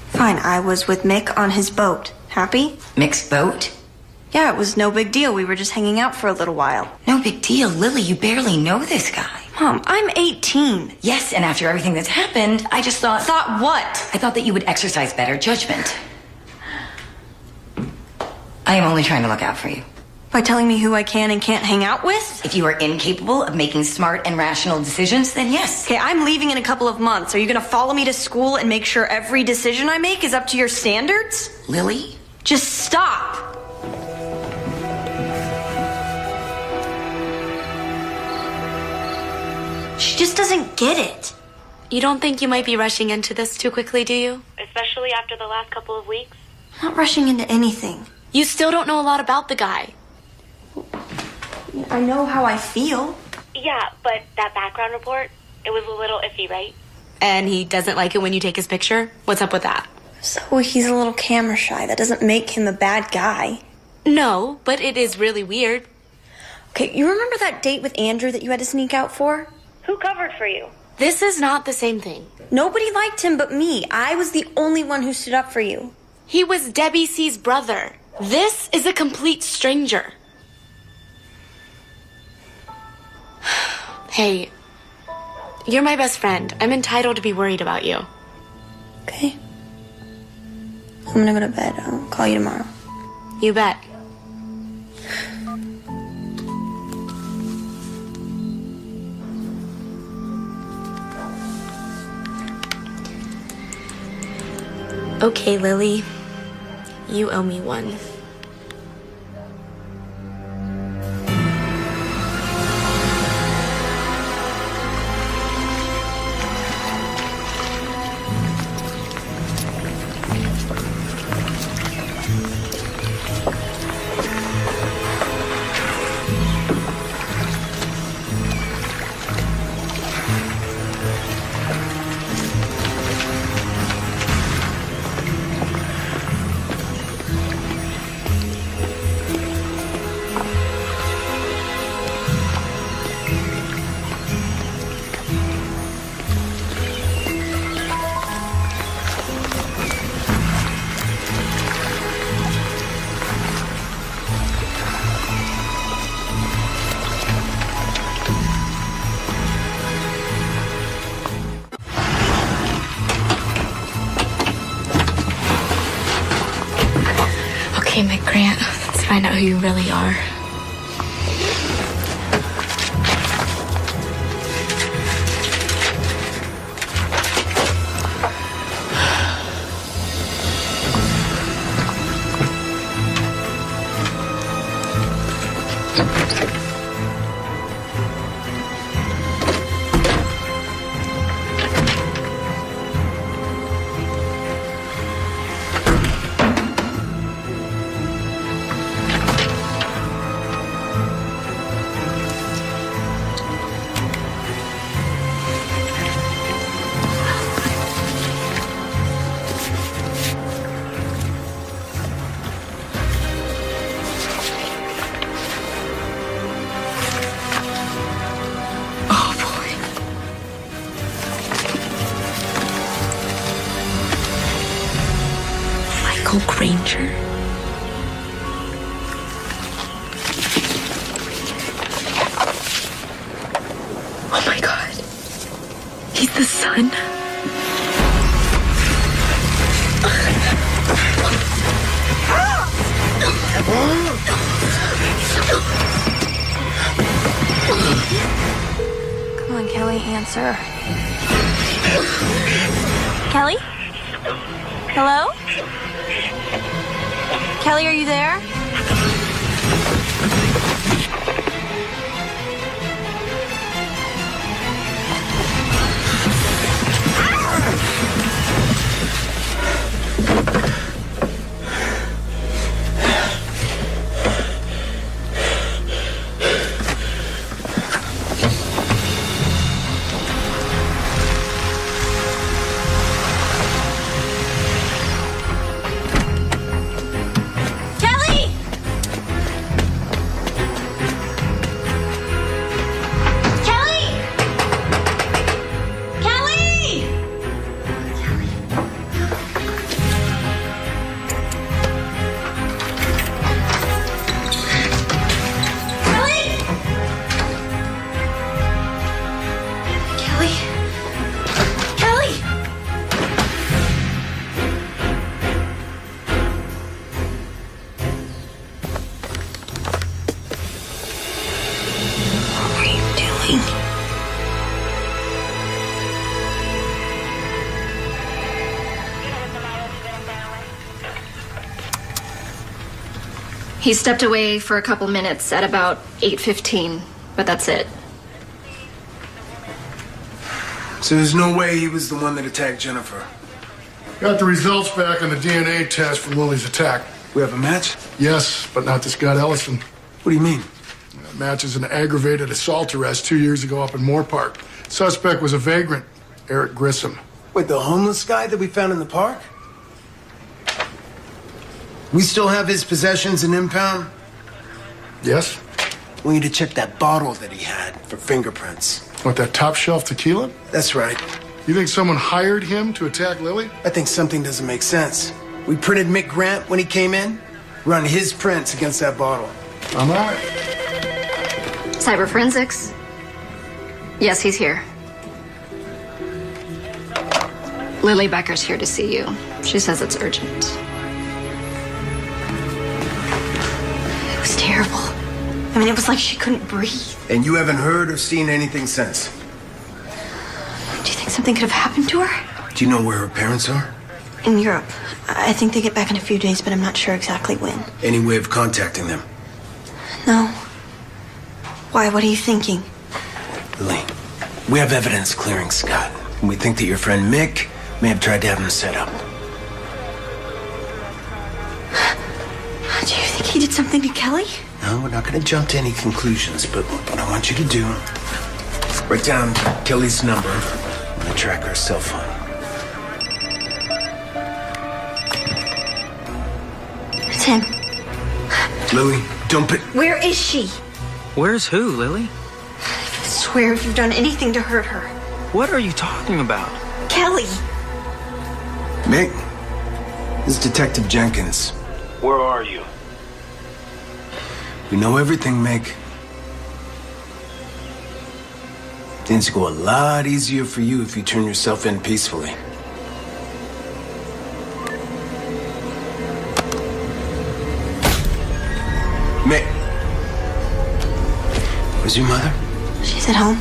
Fine, I was with Mick on his boat. Happy? Mick's boat? Yeah, it was no big deal. We were just hanging out for a little while. No big deal. Lily, you barely know this guy. Mom, I'm 18. Yes, and after everything that's happened, I just thought... Thought what? I thought that you would exercise better judgment. I am only trying to look out for you. By telling me who I can and can't hang out with? If you are incapable of making smart and rational decisions, then yes. Okay, I'm leaving in a couple of months. Are you gonna follow me to school and make sure every decision I make is up to your standards? Lily? Just stop. She just doesn't get it. You don't think you might be rushing into this too quickly, do you? Especially after the last couple of weeks? I'm not rushing into anything. You still don't know a lot about the guy. I know how I feel. Yeah, but that background report, it was a little iffy, right? And he doesn't like it when you take his picture? What's up with that? So he's a little camera shy. That doesn't make him a bad guy. No, but it is really weird. Okay, you remember that date with Andrew that you had to sneak out for? Who covered for you? This is not the same thing. Nobody liked him but me. I was the only one who stood up for you. He was Debbie C's brother. This is a complete stranger. Hey, you're my best friend. I'm entitled to be worried about you. Okay. I'm gonna go to bed. I'll call you tomorrow. You bet. Okay, Lily. You owe me one. Okay, Mick Grant, let's find out who you really are. Michael Granger. Oh my God. He's the son. Come on, Kelly, answer. Kelly? Hello? Kelly, are you there? He stepped away for a couple minutes at about 8:15, but that's it. So there's no way he was the one that attacked Jennifer? Got the results back on the DNA test from Lily's attack. We have a match? Yes, but not to Scott Ellison. What do you mean? That matches an aggravated assault arrest 2 years ago up in Moore Park. Suspect was a vagrant, Eric Grissom. Wait, the homeless guy that we found in the park? We still have his possessions in impound? Yes. We need to check that bottle that he had for fingerprints. What, that top shelf tequila? That's right. You think someone hired him to attack Lily? I think something doesn't make sense. We printed Mick Grant when he came in. Run his prints against that bottle. I'm all right. Cyber forensics? Yes, he's here. Lily Becker's here to see you. She says it's urgent. It was terrible. I mean, it was like she couldn't breathe. And you haven't heard or seen anything since? Do you think something could have happened to her? Do you know where her parents are? In Europe. I think they get back in a few days, but I'm not sure exactly when. Any way of contacting them? No. Why? What are you thinking? Lily, we have evidence clearing Scott. And we think that your friend Mick may have tried to have him set up. Do you think he did something to Kelly? No, we're not going to jump to any conclusions, but what I want you to do, write down Kelly's number and track her cell phone. It's him. Lily, don't put... Where is she? Where's who, Lily? I swear if you've done anything to hurt her. What are you talking about? Kelly! Mick, this is Detective Jenkins. Where are you? We know everything, Mick. Things go a lot easier for you if you turn yourself in peacefully. Mick. Where's your mother? She's at home.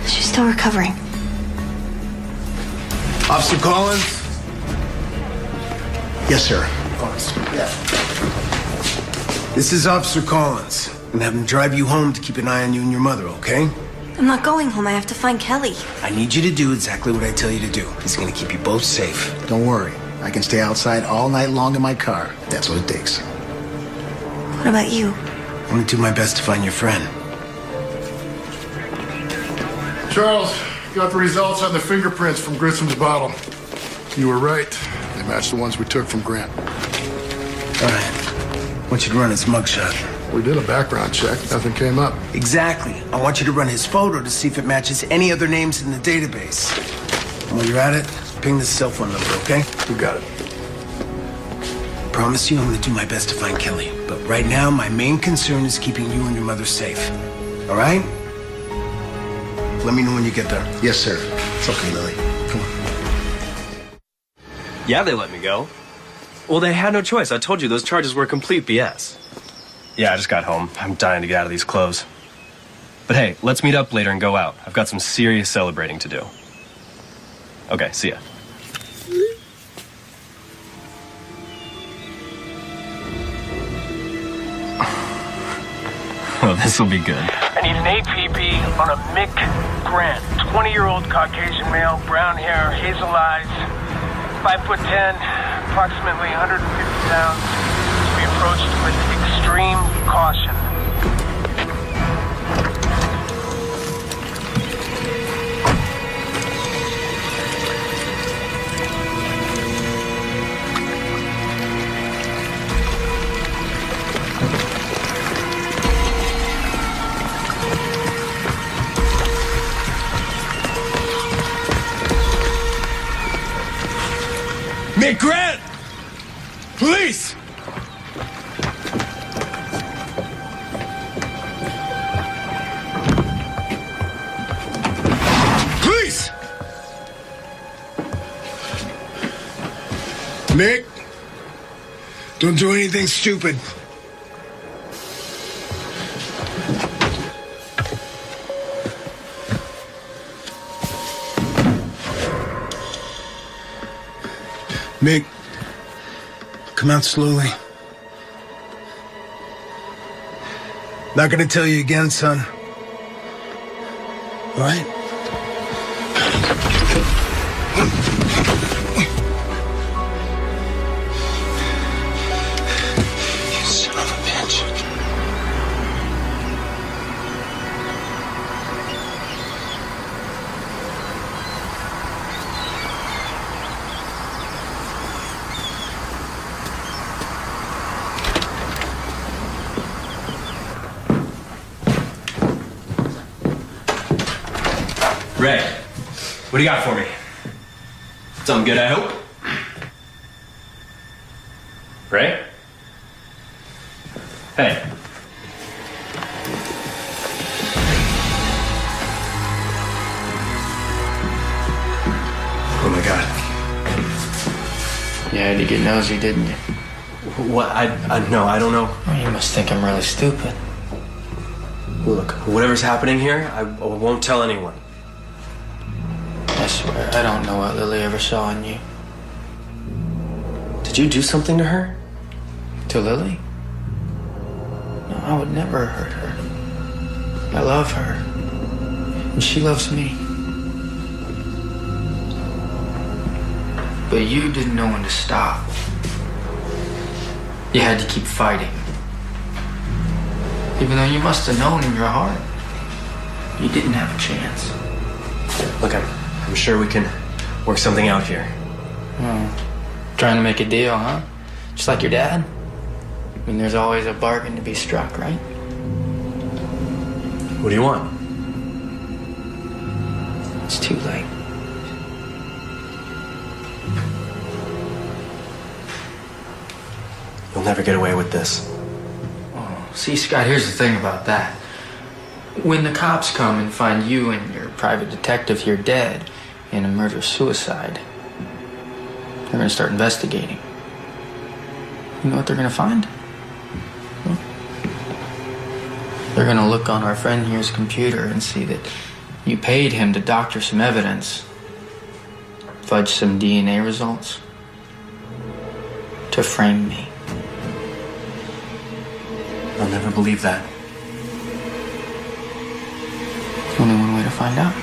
She's still recovering. Officer Collins? Yes, sir. This is Officer Collins. I'm gonna have him drive you home to keep an eye on you and your mother, okay? I'm not going home. I have to find Kelly. I need you to do exactly what I tell you to do. He's gonna keep you both safe. Don't worry. I can stay outside all night long in my car. That's what it takes. What about you? I'm gonna do my best to find your friend. Charles, got the results on the fingerprints from Grissom's bottle. You were right. They match the ones we took from Grant. All right. I want you to run his mugshot. We did a background check. Nothing came up. Exactly. I want you to run his photo to see if it matches any other names in the database. And while you're at it, ping this cell phone number, okay? You got it. promise you I'm gonna do my best to find Kelly. But right now, my main concern is keeping you and your mother safe. All right? Let me know when you get there. Yes, sir. It's okay, Lily. Come on. Yeah, they let me go. Well, they had no choice. I told you those charges were complete BS. Yeah, I just got home. I'm dying to get out of these clothes. But hey, let's meet up later and go out. I've got some serious celebrating to do. Okay, see ya. Oh, this will be good. I need an APB on a Mick Grant, 20-year-old Caucasian male, brown hair, hazel eyes, 5'10", approximately 150 pounds, to be approached with extreme caution. Mick Grant! Police! Police! Mick, don't do anything stupid. Mick, come out slowly. Not gonna tell you again, son. All right? You son of a bitch. Ray, what do you got for me? Something good, I hope? Ray? Hey. Oh my God. You had to get nosy, didn't you? What? No, I don't know. Oh, you must think I'm really stupid. Look, whatever's happening here, I won't tell anyone. I swear, I don't know what Lily ever saw in you. Did you do something to her? To Lily? No, I would never hurt her. I love her. And she loves me. But you didn't know when to stop. You had to keep fighting. Even though you must have known in your heart, you didn't have a chance. Look, I'm sure we can work something out here. Oh, trying to make a deal, huh? Just like your dad? I mean, there's always a bargain to be struck, right? What do you want? It's too late. You'll never get away with this. Oh, see, Scott, here's the thing about that. When the cops come and find you and your private detective here dead in a murder-suicide, they're gonna start investigating. You know what they're gonna find? They're gonna look on our friend here's computer and see that you paid him to doctor some evidence, fudge some DNA results, to frame me. I'll never believe that. There's only one way to find out.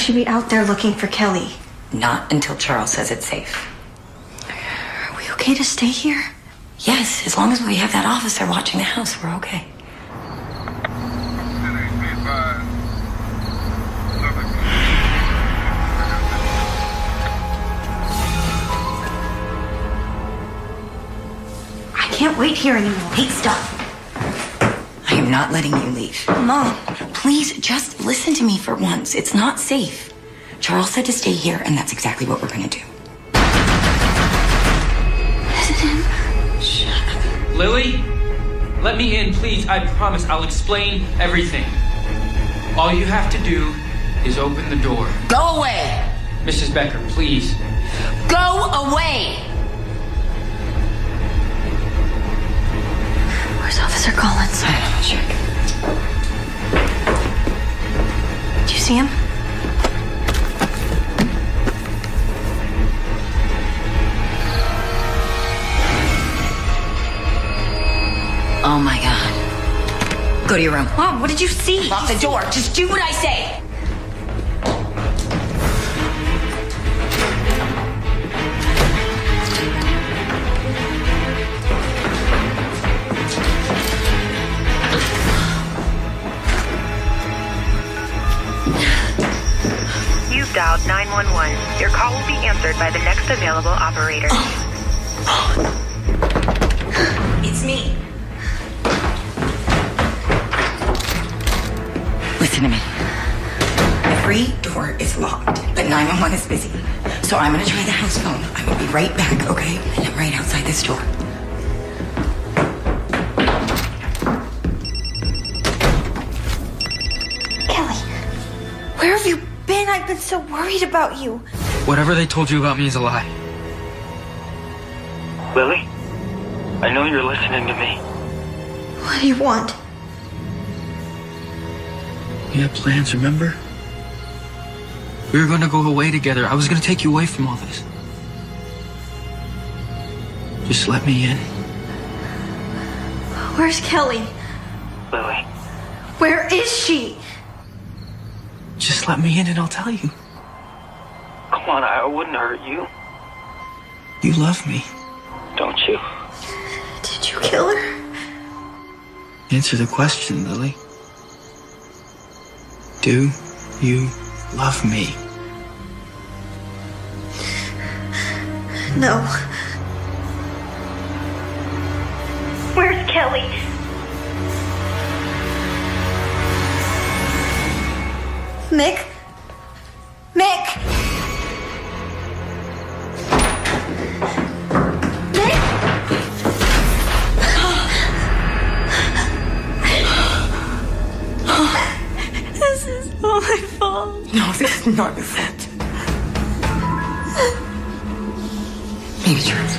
should be out there looking for Kelly. Not until Charles says it's safe. Are we okay to stay here? Yes, as long as we have that officer watching the house, we're okay. I can't wait here anymore. Hey, stop. I am not letting you leave. Mom. Please, just listen to me for once. It's not safe. Charles said to stay here, and that's exactly what we're gonna do. Is it him? Shut up. Lily, let me in, please. I promise I'll explain everything. All you have to do is open the door. Go away! Mrs. Becker, please. Go away! Where's Officer Collins? I don't know, check. Do you see him? Oh my God. Go to your room. Mom, what did you see? Lock the door. Just do what I say. You've dialed 911. Your call will be answered by the next available operator. It's me. Listen to me. Every door is locked, but 911 is busy. So I'm gonna try the house phone. I will be right back, okay? And I'm right outside this door. Kelly, where have you been? I've been so worried about you. Whatever they told you about me is a lie. Lily, I know you're listening to me. What do you want? We had plans, remember? We were going to go away together. I was going to take you away from all this. Just let me in. Where's Kelly? Lily. Where is she? Just let me in and I'll tell you. Come on, I wouldn't hurt you. You love me, don't you? Did you kill her? Answer the question, Lily. Do you love me? No. Where's Kelly? Mick? Mick! Mick! This is all my fault. No, this is not your fault. Maybe yours.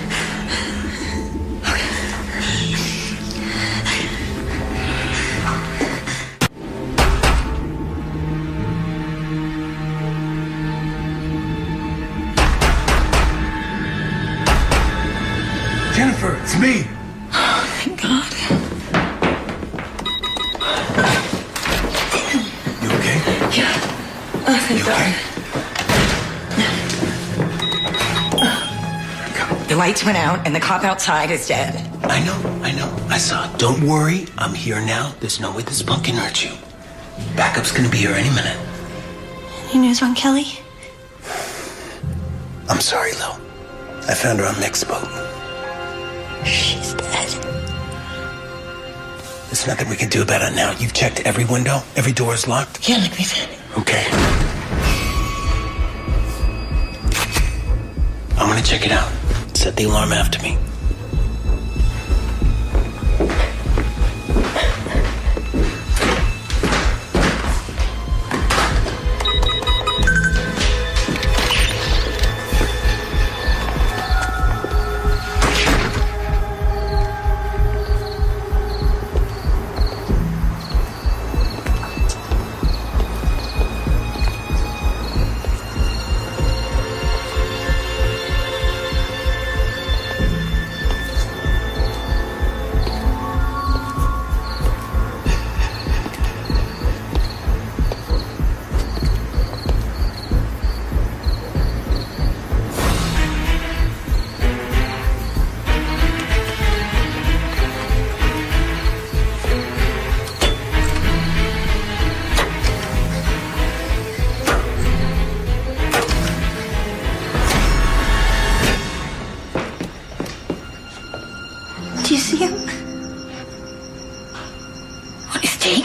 Jennifer, it's me. Oh, thank God. You okay? Yeah. Oh, thank God. The lights went out and the cop outside is dead. I know. I saw it. Don't worry. I'm here now. There's no way this punk can hurt you. Backup's gonna be here any minute. Any news on Kelly? I'm sorry, Lil. I found her on Mick's boat. She's dead. There's nothing we can do about it now. You've checked every window? Every door is locked? Yeah, like we said. Okay. I'm gonna check it out. Set the alarm after me.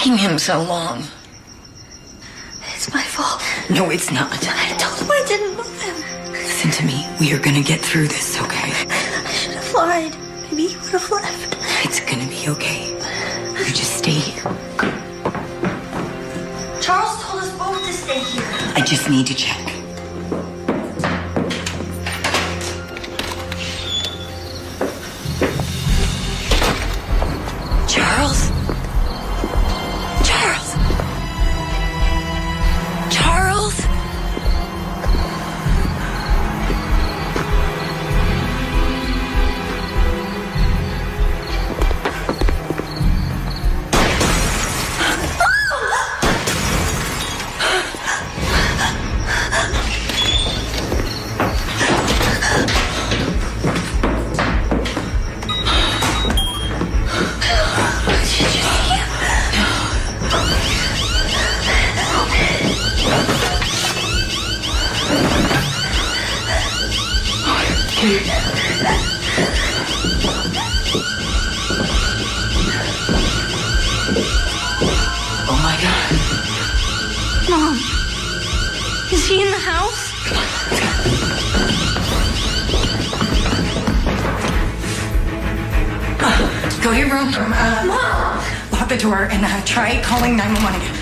taking him so long? It's my fault. No, it's not. I told him I didn't love him. Listen to me. We are gonna get through this, okay? I should have lied. Maybe he would have left. It's gonna be okay. You just stay here. Charles told us both to stay here. I just need to check. Charles? Charles? Charles? Oh my God. Mom, is he in the house? Go to your room. Lock the door and try calling 911 again.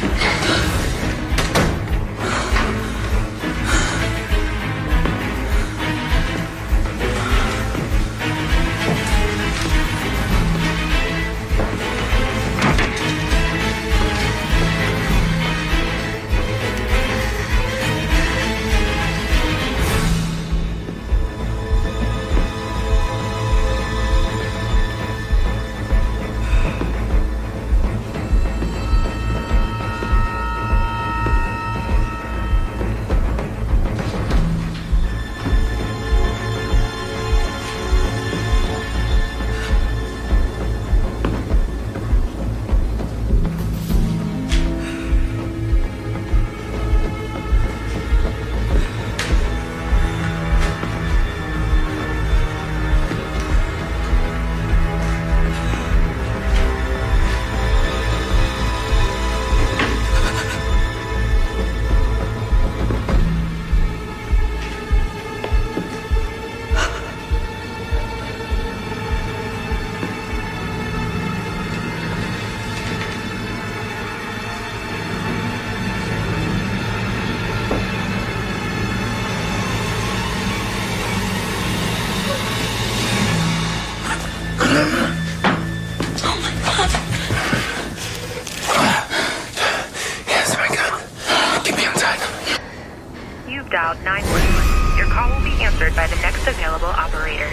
Dialed 911. Your call will be answered by the next available operator.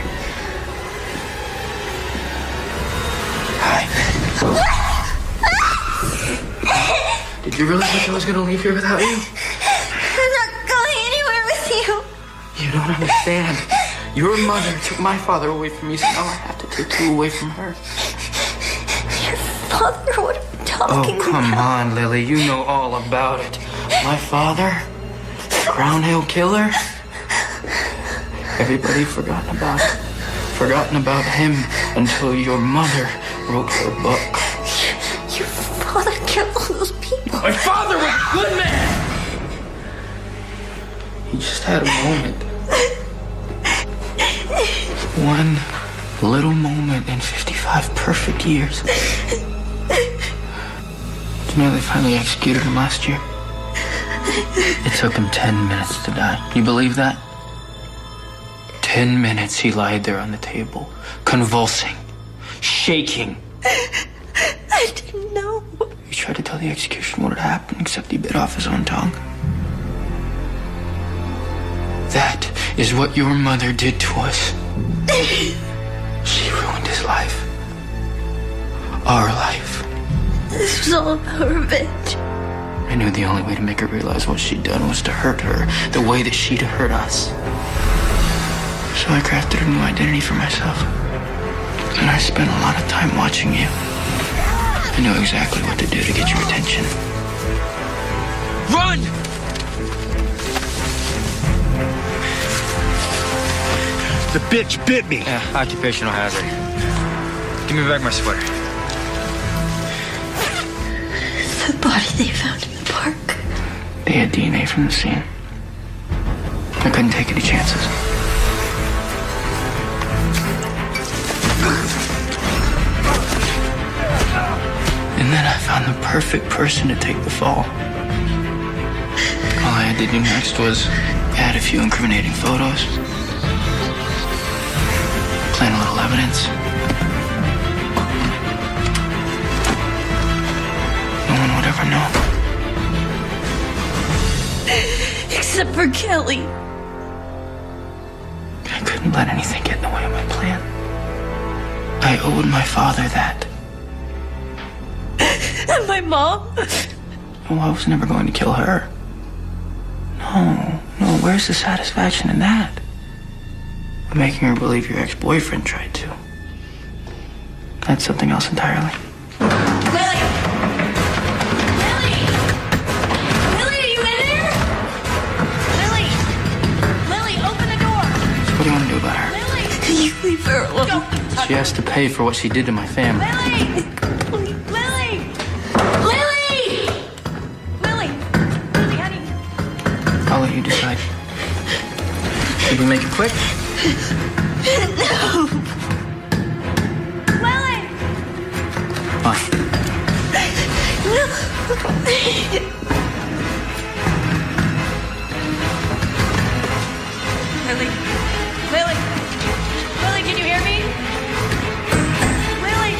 Hi. Did you really think I was gonna leave here without you? I'm not going anywhere with you. You don't understand. Your mother took my father away from me, so now I have to take you away from her. Your father would have been talking Oh, come about... on, Lily. You know all about it. My father? Crown Hill Killer? Everybody forgotten about it. Forgotten about him until your mother wrote her book. Your father killed all those people. My father was a good man! He just had a moment. One little moment in 55 perfect years. Do you know they finally executed him last year? It took him 10 minutes to die. You believe that? 10 minutes he lied there on the table, convulsing, shaking. I didn't know. He tried to tell the execution what had happened, except he bit off his own tongue. That is what your mother did to us. She ruined his life. Our life. This was all about revenge. I knew the only way to make her realize what she'd done was to hurt her the way that she'd hurt us. So I crafted a new identity for myself. And I spent a lot of time watching you. I knew exactly what to do to get your attention. Run! The bitch bit me. Yeah, occupational hazard. Give me back my sweater. The body they found in the park. They had DNA from the scene. I couldn't take any chances. And then I found the perfect person to take the fall. All I had to do next was add a few incriminating photos, plant a little evidence. No one would ever know. Except for Kelly. I couldn't let anything get in the way of my plan. I owed my father that. And my mom? Oh, I was never going to kill her. No, where's the satisfaction in that? Making her believe your ex-boyfriend tried to. That's something else entirely. Lily! Lily! Lily, are you in there? Lily! Lily, open the door! So what do you want to do about her? Lily! You leave her alone. Don't touch She has to pay for what she did to my family. Lily! Lily! Lily! Lily! Lily, honey. I'll let you decide. Should we make it quick? No! Lily! Fine. No! Lily! Lily! Lily, can you hear me? Lily!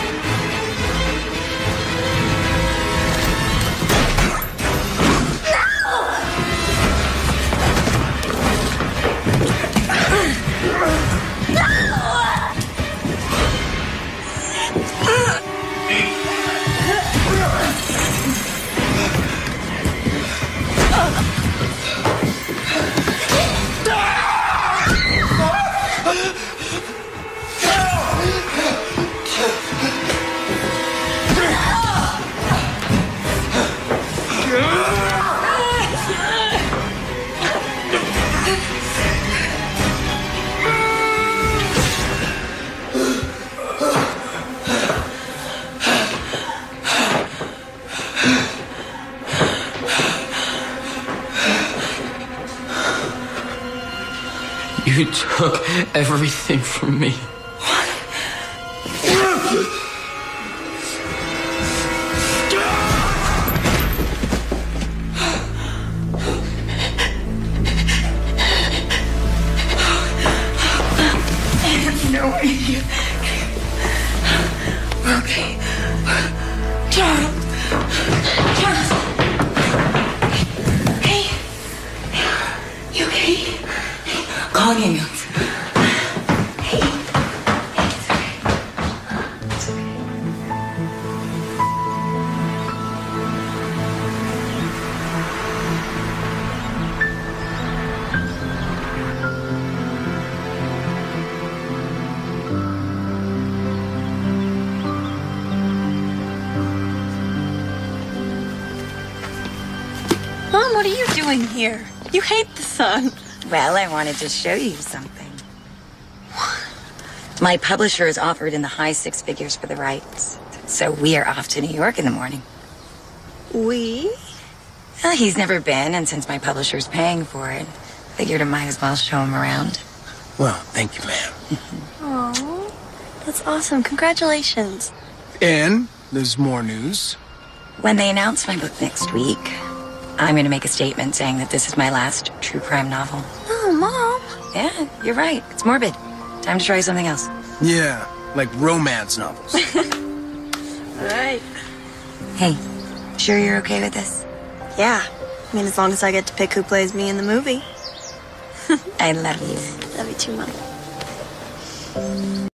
You took everything from me. No way. We're okay. Charles. Charles. Hey. You okay? Call the ambulance. Hey. Mom, what are you doing here? You hate the sun. Well, I wanted to show you something. My publisher has offered in the high six figures for the rights. So we are off to New York in the morning. We? Well, he's never been, and since my publisher's paying for it, figured I might as well show him around. Well, thank you, ma'am. Oh, that's awesome. Congratulations. And there's more news. When they announce my book next week, I'm going to make a statement saying that this is my last true crime novel. Oh, Mom. Yeah, you're right. It's morbid. Time to try something else. Yeah, like romance novels. All right. Hey, sure you're okay with this? Yeah. I mean, as long as I get to pick who plays me in the movie. I love you. Love you too, Mom.